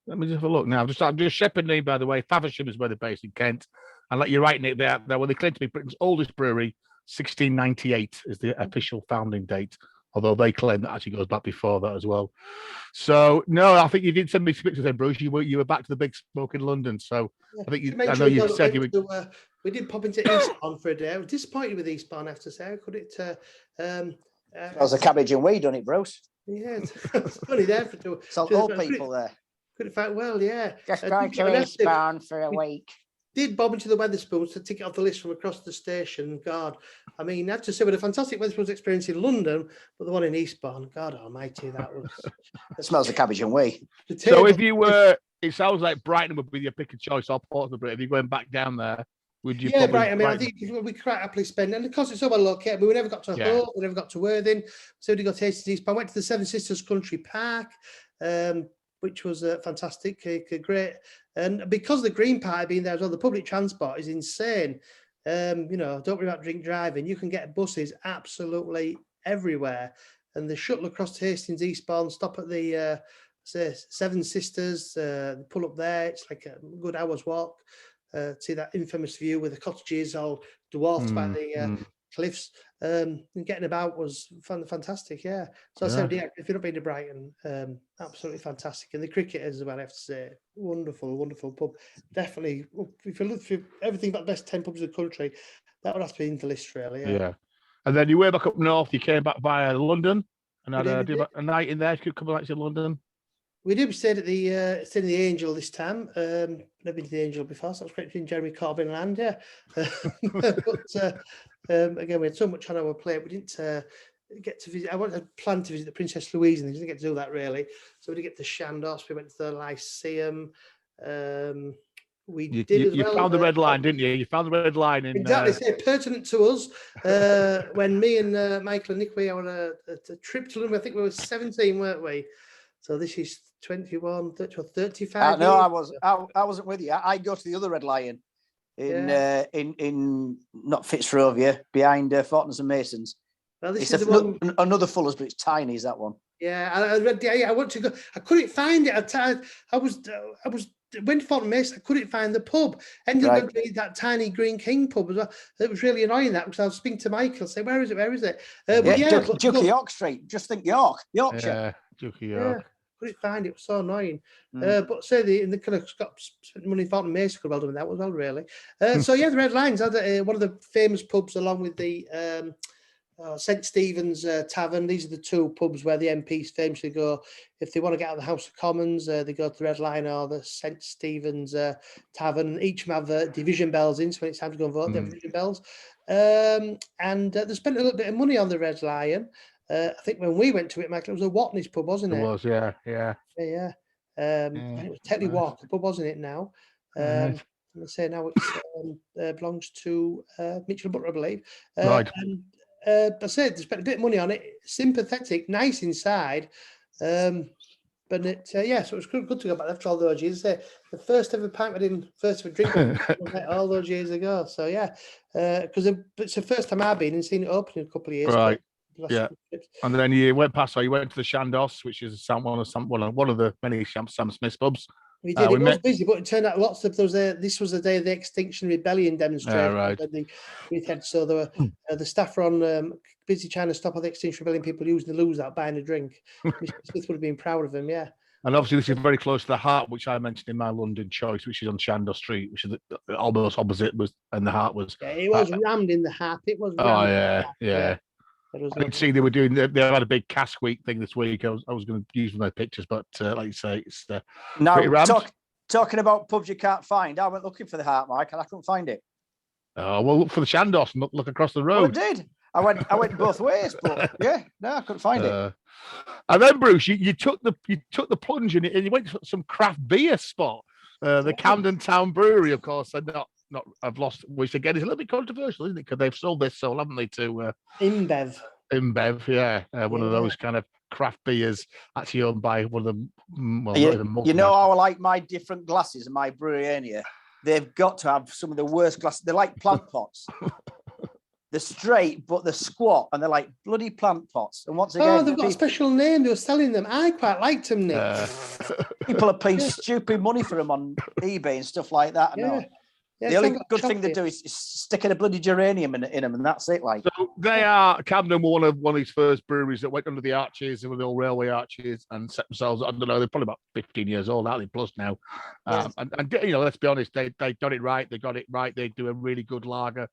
Let me just have a look now. Just Shepherd Neame, by the way. Faversham is where they're based in Kent. And like you're writing it there, well, they claim to be Britain's oldest brewery. 1698 is the official founding date, although they claim that actually goes back before that as well. So no, I think you did send me some pictures then, Bruce. You were back to the big smoke in London. So I think I know you said you were. We did pop into Eastbourne for a day. I was disappointed with Eastbourne, I have to say. Could it? That was a cabbage and weed on it, Bruce. Yeah, it's only there for two. It's all old people there. Could have found well, yeah. Just going to Eastbourne for a week. Did bob into the Wetherspoons to tick it off the list from across the station. God, I mean, I have to say, with a fantastic Wetherspoons experience in London, but the one in Eastbourne, God Almighty, that was. It smells of cabbage and whey. So if you were, it sounds like Brighton would be your pick of choice, or Portsmouth. If you're going back down there, would you? Yeah, Brighton. I mean, I think we could quite happily spend, and because it's so well located, we never got to Hope, we never got to Worthing, so we got to Hastings Eastbourne. Went to the Seven Sisters Country Park. Which was fantastic, great. And because the Green Party being there as well, the public transport is insane. Don't worry about drink driving. You can get buses absolutely everywhere. And the shuttle across to Hastings Eastbourne, stop at the Seven Sisters, pull up there. It's like a good hour's walk. See that infamous view with the cottages all dwarfed by the cliffs. And getting about was fantastic, yeah. So I said, if you've not been to Brighton, absolutely fantastic. And the cricketers as well, I have to say, wonderful pub. Definitely, if you look for everything about the best 10 pubs in the country, that would have to be in the list, really. Yeah. And then you were back up north, you came back via London and had a night in there, a couple of nights in London. We stayed at the Angel this time. Never been to the Angel before, so I was great in Jeremy Corbyn land, yeah. But again, we had so much on our plate. We didn't get to visit. I wanted to plan to visit the Princess Louise, and we didn't get to do that really. So we didn't get to Chandos. We went to the Lyceum. You found the red line, didn't you? You found the red line in exactly pertinent to us. When me and Michael and Nick were on a trip to London. I think we were 17, weren't we? So this is 21, 30, or 35. No, I wasn't with you. I go to the other Red Lion in not Fitzrovia, behind Fortners and Masons. Well, this is another Fuller's, but it's tiny. Is that one? Yeah, I read. I want to go. I couldn't find it. I was went to Fortners and Masons. I couldn't find the pub. Ended up going to that tiny Green King pub as well. It was really annoying that because I was speaking to Michael, say, "Where is it? Where is it?" Duke of York Street. Just think Yorkshire. Yeah, Duke of York. Yeah. Couldn't find it. It was so annoying. But say the kind of spent money in Fortnum Mason could well done with that was well really. So yeah, the Red Lions had one of the famous pubs along with the St Stephen's Tavern. These are the two pubs where the MPs famously go if they want to get out of the House of Commons. They go to the Red Lion or the St Stephen's Tavern. Each of them have division bells in, so when it's time to go and vote, they have division bells. And they spent a little bit of money on the Red Lion. I think when we went to it, Michael, it was a Watney's pub, wasn't it? It was, yeah. It was Tetley Walker pub, wasn't it? Now, let's say now it belongs to Mitchell Butler, I believe. Right. And I said they spent a bit of money on it. Sympathetic, nice inside, but it so it was good to go back after all those years. The first ever pint I didn't, first ever drink all those years ago. So yeah, because it's the first time I've been and seen it open in a couple of years. Right. Yeah, and then you went past. So you went to the Chandos, which is one of the many Sam Smith pubs. We did. It was busy, but it turned out lots of those. This was the day of the Extinction Rebellion demonstration. Right. So there were the staff were on busy trying to stop all the Extinction Rebellion people using the loo out buying a drink. Mr. Smith would have been proud of him. Yeah. And obviously, this is very close to the Hart, which I mentioned in my London choice, which is on Chandos Street, which is almost opposite. And the Hart was. Yeah, it was rammed in the Hart. It was. Yeah. I did see they had a big cask week thing this week. I was going to use my pictures, but like you say, it's now talking about pubs you can't find. I went looking for the Hart, Mike, and I couldn't find it. Oh well, look for the Chandos and look across the road. Well, I did. I went both ways, but I couldn't find it. And then Bruce, you took the plunge and you went to some craft beer spot, the Camden Town Brewery, of course. And I've lost, which again is a little bit controversial, isn't it? Because they've sold their soul, haven't they, to InBev, yeah, one of those kind of craft beers, actually owned by one of them. Well, you know how I like my different glasses and my Brewery. They've got to have some of the worst glasses. They're like plant pots. They're straight, but they're squat, and they're like bloody plant pots. And once again, they've got a special name. They were selling them. I quite liked them, Nick. People are paying stupid money for them on eBay and stuff like that. The only good thing they do is sticking a bloody geranium in them, and that's it. Like, so they are. Camden were one of these first breweries that went under the arches, and with the old railway arches, and set themselves. I don't know. They're probably about 15 years old, aren't they? Plus now, and let's be honest, they got it right. They got it right. They do a really good lager.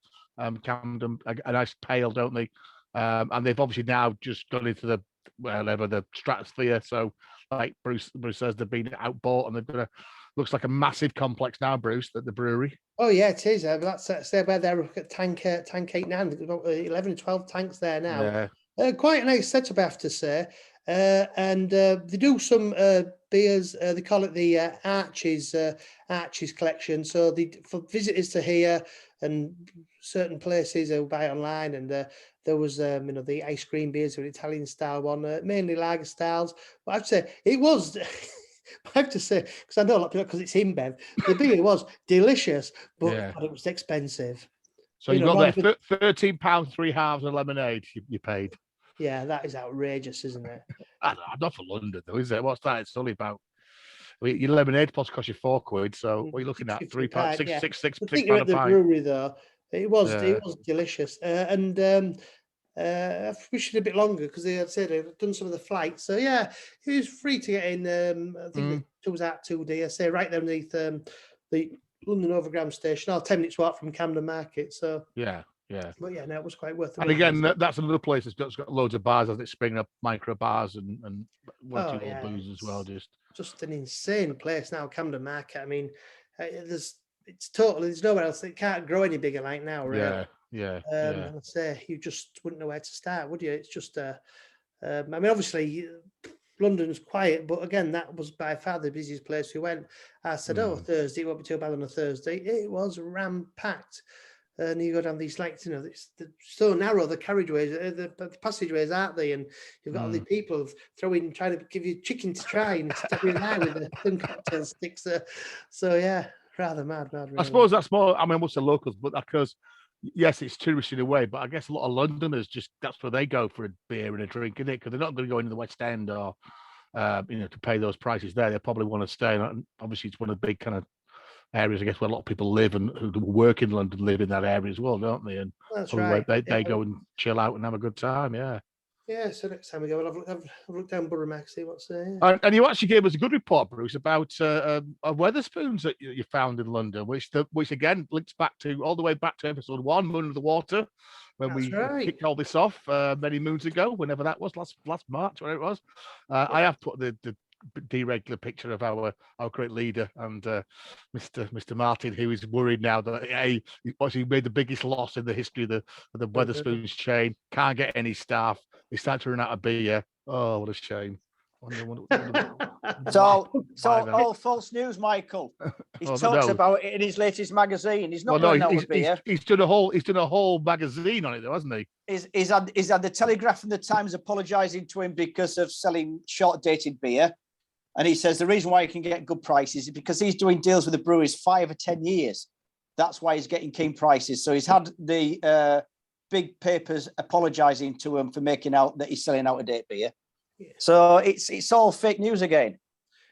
Camden, a nice pale, don't they? And they've obviously now just gone into wherever the stratosphere. So, like Bruce says, they've been outbought, and they've got looks like a massive complex now, Bruce, at the brewery. Oh yeah, it is. That's where they're at tank 8-9. There's about 11 or 12 tanks there now. Yeah. Quite a nice setup, I have to say. And they do some beers. They call it the Arches collection. So for visitors to here and certain places who buy online, and there was the ice cream beers, an Italian style one, mainly lager styles. But I'd say it was. I have to say, because I know a lot of people, because it's InBev, the beer was delicious, but it was expensive. So you got there £13, 3 halves and lemonade you paid. Yeah, that is outrageous, isn't it? Not for London, though, is it? What's that? It's only about. Your lemonade pot cost you £4, so what are you looking at? £3, six I think you're at the brewery though. It was delicious, and I wish it a bit longer because they had said they've done some of the flights. So yeah, it was free to get in. I think it was at 2D. I say right there underneath the London Overground station, 10 minutes walk from Camden Market. So yeah. But yeah, no, it was quite worth it. And again, that's another place that's got loads of bars, as it's springing up, micro bars and booze as well. Just an insane place now, Camden Market. I mean, there's nowhere else. It can't grow any bigger like now, really. Yeah. And I say you just wouldn't know where to start, would you? It's just I mean, obviously London's quiet, but again, that was by far the busiest place we went. I said, Thursday, it won't be too bad on a Thursday. It was ram-packed. And you go down these, they're so narrow, the carriageways, the passageways, aren't they? And you've got all the people trying to give you chicken to try and stick you in there with the cocktail sticks. So yeah, rather mad. Really. I suppose that's more, I mean, what's the locals, but because, yes, it's tourist in a way, but I guess a lot of Londoners that's where they go for a beer and a drink, isn't it? Because they're not going to go into the West End or, to pay those prices there. They probably want to stay. And obviously, it's one of the big kind of areas, I guess, where a lot of people live and who work in London live in that area as well, don't they? And that's right. They go and chill out and have a good time. Yeah. Yeah. So next time we go, I'll have look down Borough Mac, see what's there. Yeah. And you actually gave us a good report, Bruce, about Wetherspoons that you found in London, which again links back to all the way back to episode 1, Moon of the Water, when we kicked all this off many moons ago, whenever that was, last March, whatever it was. I have put the deregular picture of our great leader and Mr. Martin, who is worried now that he made the biggest loss in the history of the Wetherspoons chain. Can't get any staff. They start to run out of beer. Oh, what a shame. It's all false news, Michael. He talks about it in his latest magazine. He's not running out of beer. He's done a whole magazine on it, though, hasn't he? He's had the Telegraph and the Times apologising to him because of selling short-dated beer. And he says the reason why he can get good prices is because he's doing deals with the breweries 5 or 10 years. That's why he's getting keen prices. So he's had the big papers apologising to him for making out that he's selling out-of-date beer. Yeah. So it's all fake news again.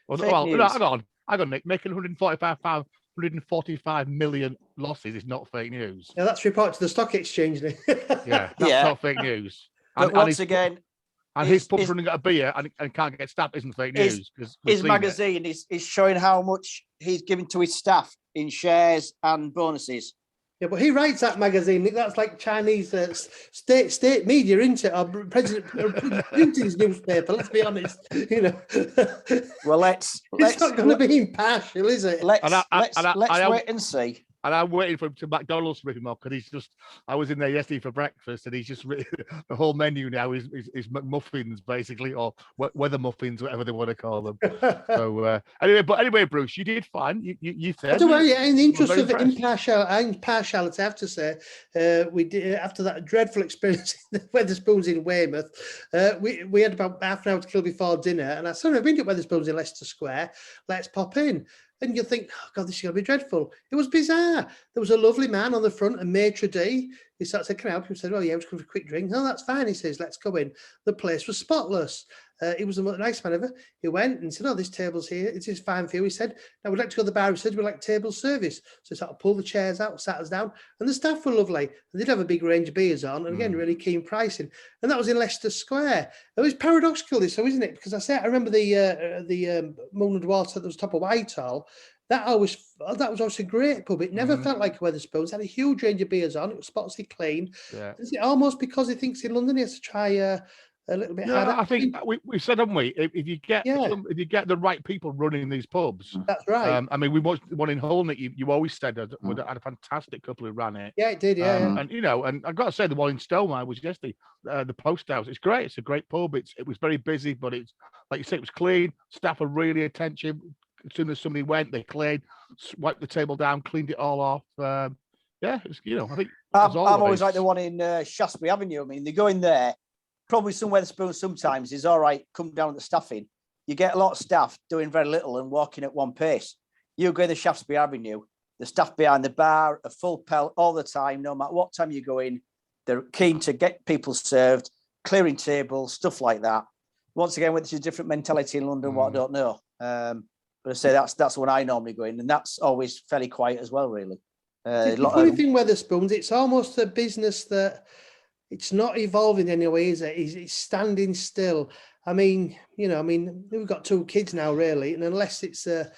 Hang on, Nick. Making 145 million losses is not fake news. Yeah, that's reported to the stock exchange. Yeah, that's not fake news. But once again... And his pub's running out of beer and can't get staff isn't fake news. His magazine is showing how much he's given to his staff in shares and bonuses. Yeah, but he writes that magazine. That's like Chinese state media, isn't it? Or President Putin's newspaper. Let's be honest. Well, it's not going to be impartial, is it? Let's wait and see. And I'm waiting for him to McDonald's rip him off because I was in there yesterday for breakfast and he's just written the whole menu now is McMuffins basically, or weather muffins, whatever they want to call them. So anyway, Bruce, you did fine. You said. In the interest of impartiality, I have to say, we did after that dreadful experience in the Wetherspoons in Weymouth. We had about half an hour to kill before dinner, and I said, "I've been to Wetherspoons in Leicester Square. Let's pop in." And you think, oh God, this is going to be dreadful. It was bizarre. There was a lovely man on the front, a maitre d'. He started to come out. He said, "Oh yeah, I was going for a quick drink." "Oh, that's fine." He says, "Let's go in." The place was spotless. He was the most nice man ever. He went and said, "Oh, this table's here. It is fine for you." He said, "Now we'd like to go to the bar." He said, "We'd like table service." So he sort of pulled the chairs out, sat us down, and the staff were lovely. They did have a big range of beers on, and again, really keen pricing. And that was in Leicester Square. It was paradoxical, this, so isn't it? Because I remember the Moon and Water that was top of Whitehall. That was also a great pub. It never felt like Wetherspoons. It had a huge range of beers on. It was spotlessly clean. Yeah. Is it almost because he thinks in London he has to try a little bit Yeah, harder. I think we said, haven't we? If you get if you get the right people running these pubs, that's right. I mean, we watched the one in Hull that you always said had a fantastic couple who ran it. Yeah, it did. Yeah, and and I've got to say the one in Stonewall was yesterday, the Post House. It's great. It's a great pub. It was very busy, but it's like you say, it was clean. Staff are really attentive. As soon as somebody went, they cleared, wiped the table down, cleaned it all off. Yeah, it's, I think I've always liked the one in Shaftesbury Avenue. I mean, they go in there. Probably somewhere the spoon sometimes is all right. Come down at the staffing. You get a lot of staff doing very little and walking at one pace. You go in the Shaftesbury Avenue, the staff behind the bar are full pelt all the time, no matter what time you go in. They're keen to get people served, clearing tables, stuff like that. Once again, which is a different mentality in London, what I don't know. But I say that's when I normally go in, and that's always fairly quiet as well, really. The funny thing with the spoons, it's almost a business that it's not evolving anyway, is it? It's standing still. I mean, we've got 2 kids now, really, and unless they're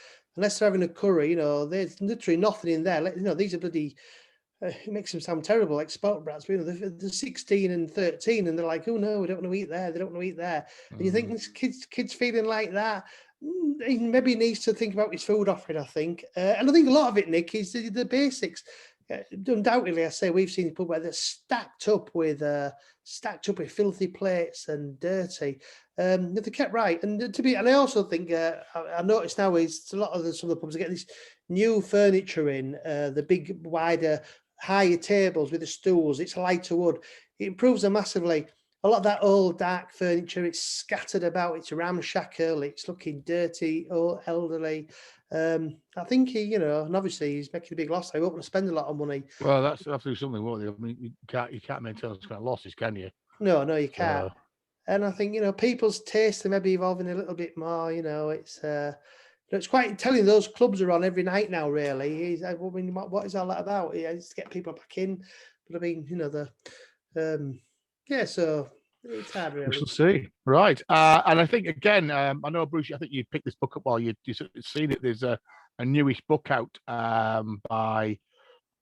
having a curry, there's literally nothing in there. These are bloody. It makes them sound terrible, like spoiled brats. But, they're 16 and 13, and they're like, "Oh no, we don't want to eat there. They don't want to eat there." And you think this kids feeling like that? He maybe needs to think about his food offering. I think, and I think a lot of it, Nick, is the basics. Undoubtedly, I say we've seen people where they're stacked up with filthy plates and dirty. If they kept right, and I also think I noticed now is a lot of some of the pubs are getting this new furniture in, the big, wider, higher tables with the stools. It's lighter wood. It improves them massively. A lot of that old dark furniture, it's scattered about. It's ramshackle. It's looking dirty, or elderly. I think and obviously he's making a big loss. I won't want to spend a lot of money. Well, that's absolutely something, won't they? I mean, you can't maintain those kind of losses, can you? No, you can't. And I think people's taste are maybe evolving a little bit more. It's quite telling. Those clubs are on every night now. Really, what is all that about? It's to get people back in. But I mean, so it's hard, really. We shall see. Right. And I think, again, I know, Bruce, I think you picked this book up while you seen it. There's a newish book out by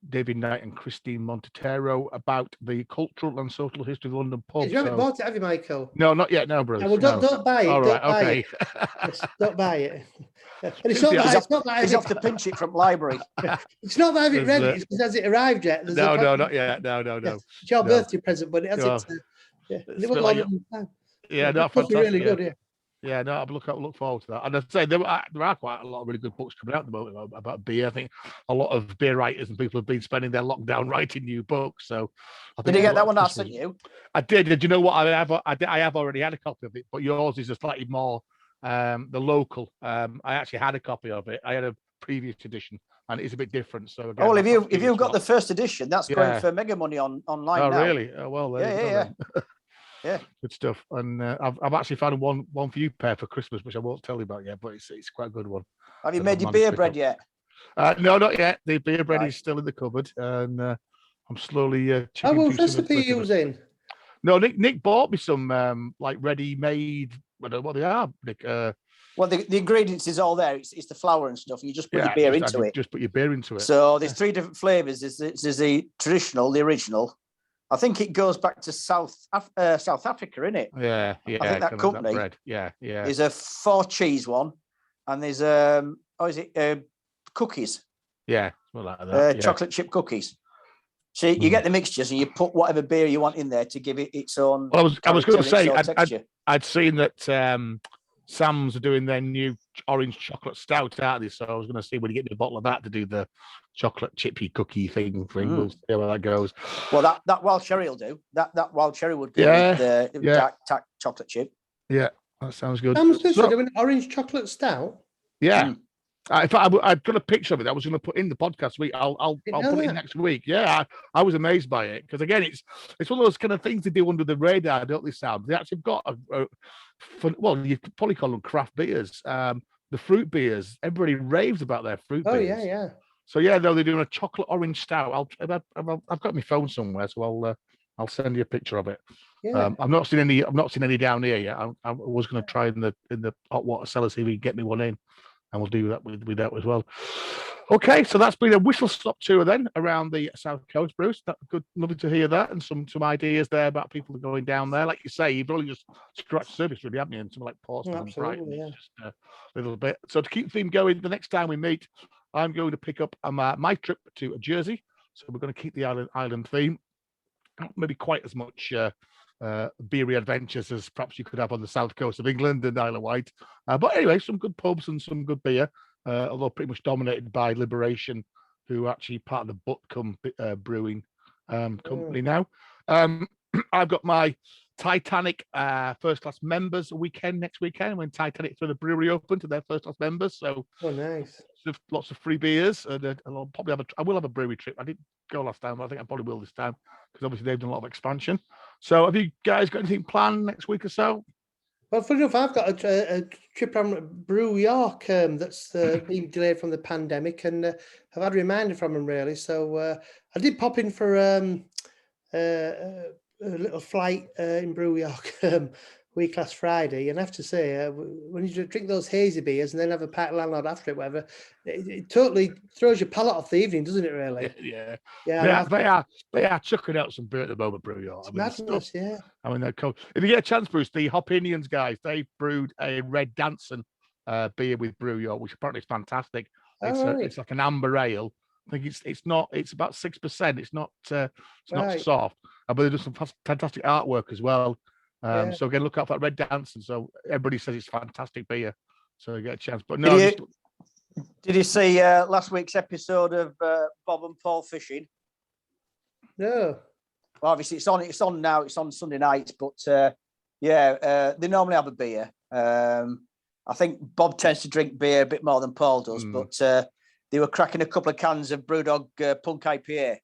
David Knight and Christine Montetero about the cultural and social history of London pubs. You haven't bought it, have you, Michael? No, not yet. No, Bruce. Well, don't buy it. All right, okay. Yes, don't buy it. And it's not that he's off to pinch it from library. It's not that I haven't read it. It's has it arrived yet? No, not yet. No. It's your birthday present, but it hasn't. It was long time. Yeah, no, fantastic. Really good, yeah. Yeah, no, I look forward to that. And I'd say there are quite a lot of really good books coming out at the moment about beer. I think a lot of beer writers and people have been spending their lockdown writing new books. So, did you get that one I sent you? I did. Did you know what? I have already had a copy of it, but yours is a slightly more the local. I actually had a copy of it. I had a previous edition, and it's a bit different. So again, well, if you've got the first edition, that's going for mega money online. Oh, now. Really? Oh, well, yeah. Yeah, good stuff. And I've actually found one for you, Pear, for Christmas, which I won't tell you about yet, but it's quite a good one. Have you made your beer bread yet? No, not yet. The beer bread is still in the cupboard, and I'm slowly. How much recipe are you using? No, Nick bought me some like ready-made. I don't know what they are, Nick. Well, the ingredients is all there. It's the flour and stuff. You just put your beer into it. Just put your beer into it. So there's 3 different flavors. There's the traditional, the original. I think it goes back to South Africa, isn't it? Yeah. I think that company. That bread. Yeah. There's a 4 cheese one, and there's cookies. Yeah, well, like that. Chocolate chip cookies. So you get the mixtures, and you put whatever beer you want in there to give it its own. Well, I was going to say I'd seen that Sam's are doing their new orange chocolate stout out of this, so I was going to see when you get me a bottle of that to do the chocolate chippy cookie thing. We'll see how that goes. Well, that wild cherry will do. That wild cherry would go with the dark chocolate chip. Yeah, that sounds good. Sam's doing orange chocolate stout. Yeah. In fact, I've got a picture of it. I was going to put in the podcast week. I'll put it in next week. Yeah, I was amazed by it because again, it's one of those kind of things they do under the radar, don't they, Sam? They actually got you could probably call them craft beers. The fruit beers, everybody raves about their fruit beers. Oh yeah. So they're doing a chocolate orange stout. I've got my phone somewhere, so I'll send you a picture of it. Yeah. I've not seen any down here yet. I was going to try in the hot water cellar see if we can get me one in. and we'll do that with that as well. Okay, so that's been a whistle-stop tour then around the South Coast, Bruce. That's good, lovely to hear that, and some ideas there about people going down there. Like you say, you've really just scratched the surface, really, haven't you? And something like Portsmouth and Brighton, just a little bit. So to keep the theme going, the next time we meet, I'm going to pick up my trip to Jersey. So we're going to keep the island theme. Not maybe quite as much Beery adventures as perhaps you could have on the south coast of England and Isle of Wight. But anyway, some good pubs and some good beer. Although pretty much dominated by Liberation, who are actually part of the Butcombe Brewing company now. I've got my Titanic first class members weekend next weekend when Titanic throw the brewery open to their first class members. So nice. Lots of free beers, and I'll probably I will have a brewery trip. I didn't go last time, but I think I probably will this time because obviously they've done a lot of expansion. So have you guys got anything planned next week or so? Well, funny enough, I've got a trip on Brew York that's been delayed from the pandemic, and I've had a reminder from them really. So I did pop in for a little flight in Brew York week last Friday, and I have to say, when you drink those hazy beers and then have a pint of landlord after it, whatever, it totally throws your palate off the evening, doesn't it? Really? Yeah. They are chucking out some beer at the moment, Brew York. Madness, yeah. I mean, they're cool. If you get a chance, Bruce, the Hop Indians guys, they brewed a Red Danson beer with Brew York, which apparently is fantastic. It's like an amber ale. I think it's about 6%. It's not soft, but they do some fantastic artwork as well. So again, look out for that Red Danson. So everybody says it's fantastic beer. So you get a chance. But no, did you see last week's episode of Bob and Paul fishing? No. Well, obviously it's on now. It's on Sunday nights, but they normally have a beer. I think Bob tends to drink beer a bit more than Paul does, but they were cracking a couple of cans of Brewdog Punk IPA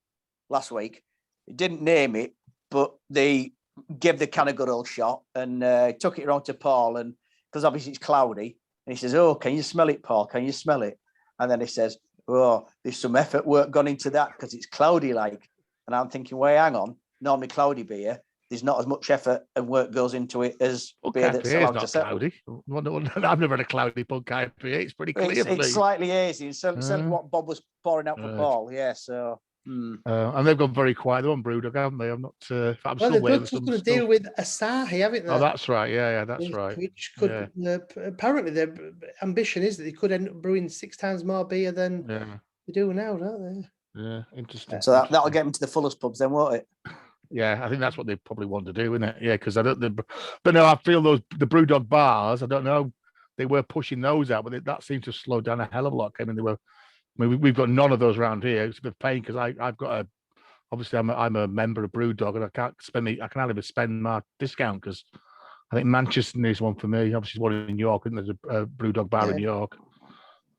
last week. He didn't name it, but they gave the can a good old shot and took it around to Paul, and because obviously it's cloudy, and he says, "Oh, can you smell it, Paul? Can you smell it?" And then he says, "Oh, there's some effort work gone into that because it's cloudy like." And I'm thinking, "Wait, hang on. Normally cloudy beer, there's not as much effort and work goes into it as beer that's allowed to settle." Cloudy. I've never had a cloudy punk IPA. It's pretty clear. It's slightly hazy, and certainly what Bob was pouring out for Paul. Yeah, so. And they've gone very quiet. They're on Brewdog, haven't they? I'm not. I'm well, still waiting. They're just going to deal with Asahi, haven't they? Oh, that's right. Yeah, that's right. Which could apparently their ambition is that they could end up brewing 6 times more beer than they do now, don't they? Yeah, interesting. So that'll get them to the fullest pubs, then, won't it? Yeah, I think that's what they probably want to do, isn't it? Yeah, because I don't. But no, I feel the Brewdog bars. I don't know. They were pushing those out, but that seemed to slow down a hell of a lot. I mean, we've got none of those around here. It's a bit of pain because I've got obviously I'm a member of Brewdog and I can only spend my discount because I think Manchester is one for me. Obviously, one in York, and there's a Brewdog bar in York,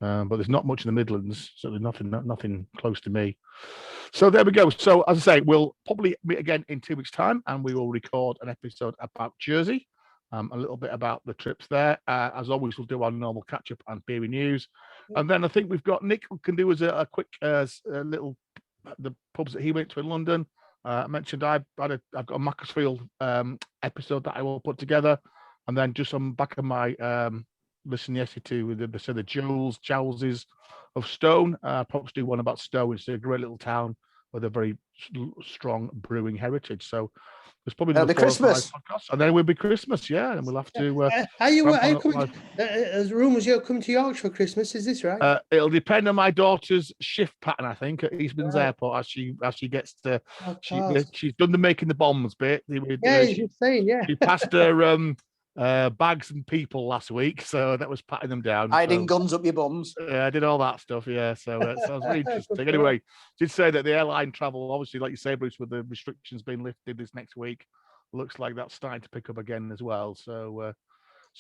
but there's not much in the Midlands, so there's nothing close to me. So there we go. So as I say, we'll probably meet again in 2 weeks' time, and we will record an episode about Jersey, a little bit about the trips there. As always, we'll do our normal catch up and Beery news. And then I think we've got Nick who can do us a quick little the pubs that he went to in London. I mentioned I've got a Macclesfield episode that I will put together, and then just on back of my listen yesterday to the Jowleses of Stone. Probably do one about Stone. It's a great little town with a very strong brewing heritage. So there's probably it'll be Christmas, and then it will be Christmas, and we'll have to. Are you coming? As rumours you're coming to Yorkshire for Christmas, is this right? It'll depend on my daughter's shift pattern, I think, at Eastman's Airport as she gets to. She's done the making the bombs bit. She passed her bags and people last week, so that was patting them down. Hiding guns up your bums. I did all that stuff, so that sounds very interesting. Anyway, did say that the airline travel, obviously, like you say, Bruce, with the restrictions being lifted this next week, looks like that's starting to pick up again as well. So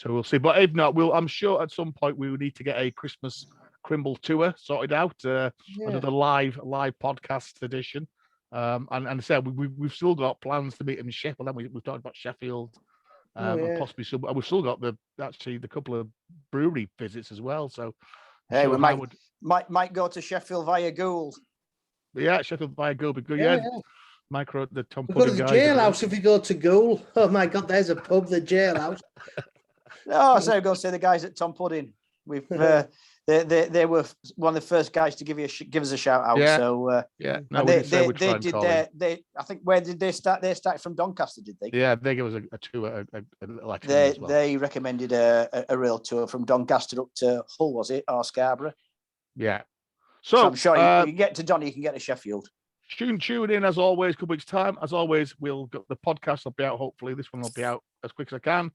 we'll see. But if not, I'm sure at some point we will need to get a Christmas Crimble tour sorted out, another live podcast edition. And I said we've still got plans to meet in Sheffield. Then we've talked about Sheffield. And possibly some. We've still got the couple of brewery visits as well. So, we might go to Sheffield via Gould. Yeah, Sheffield via Gould would be good. Micro the Tom. We've got to the jailhouse if we go to Gould. Oh my God, there's a pub, the jailhouse. No, I say go see the guys at Tom Pudding. We've they were one of the first guys to give us a shout out. Yeah. So no, they did I think where did they start? They started from Doncaster, did they? Yeah, they gave us a tour, a little extra they as well. They recommended a real tour from Doncaster up to Hull, was it, or Scarborough? Yeah. So I'm sure you can get to Donny, you can get to Sheffield. Tune in as always. Couple weeks time, as always. We'll get the podcast will be out. Hopefully, this one will be out as quick as I can.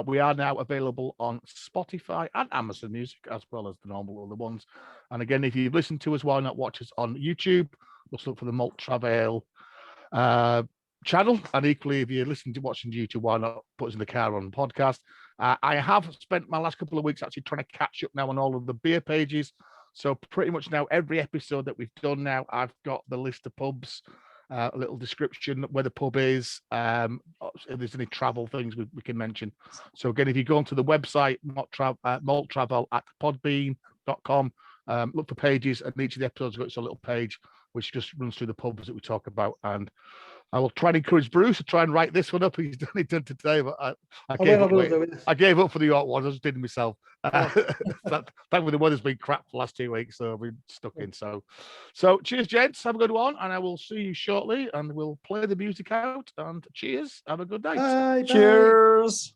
We are now available on Spotify and Amazon Music, as well as the normal other ones. And again, if you've listened to us, why not watch us on YouTube? Just look for the Malt Travail channel. And equally, if you're watching YouTube, why not put us in the car on the podcast? I have spent my last couple of weeks actually trying to catch up now on all of the beer pages. So pretty much now, every episode that we've done now, I've got the list of pubs, a little description where the pub is, if there's any travel things we can mention. So again, if you go onto the website, Malt Travel at podbean.com, look for pages, and each of the episodes got its a little page which just runs through the pubs that we talk about. And I will try and encourage Bruce to try and write this one up. He's done it today, but I gave up for the York one. I just did it myself. Thankfully, the weather's been crap for the last 2 weeks, so I've been stuck in. So cheers, gents. Have a good one, and I will see you shortly. And we'll play the music out. And cheers. Have a good night. Bye. Cheers.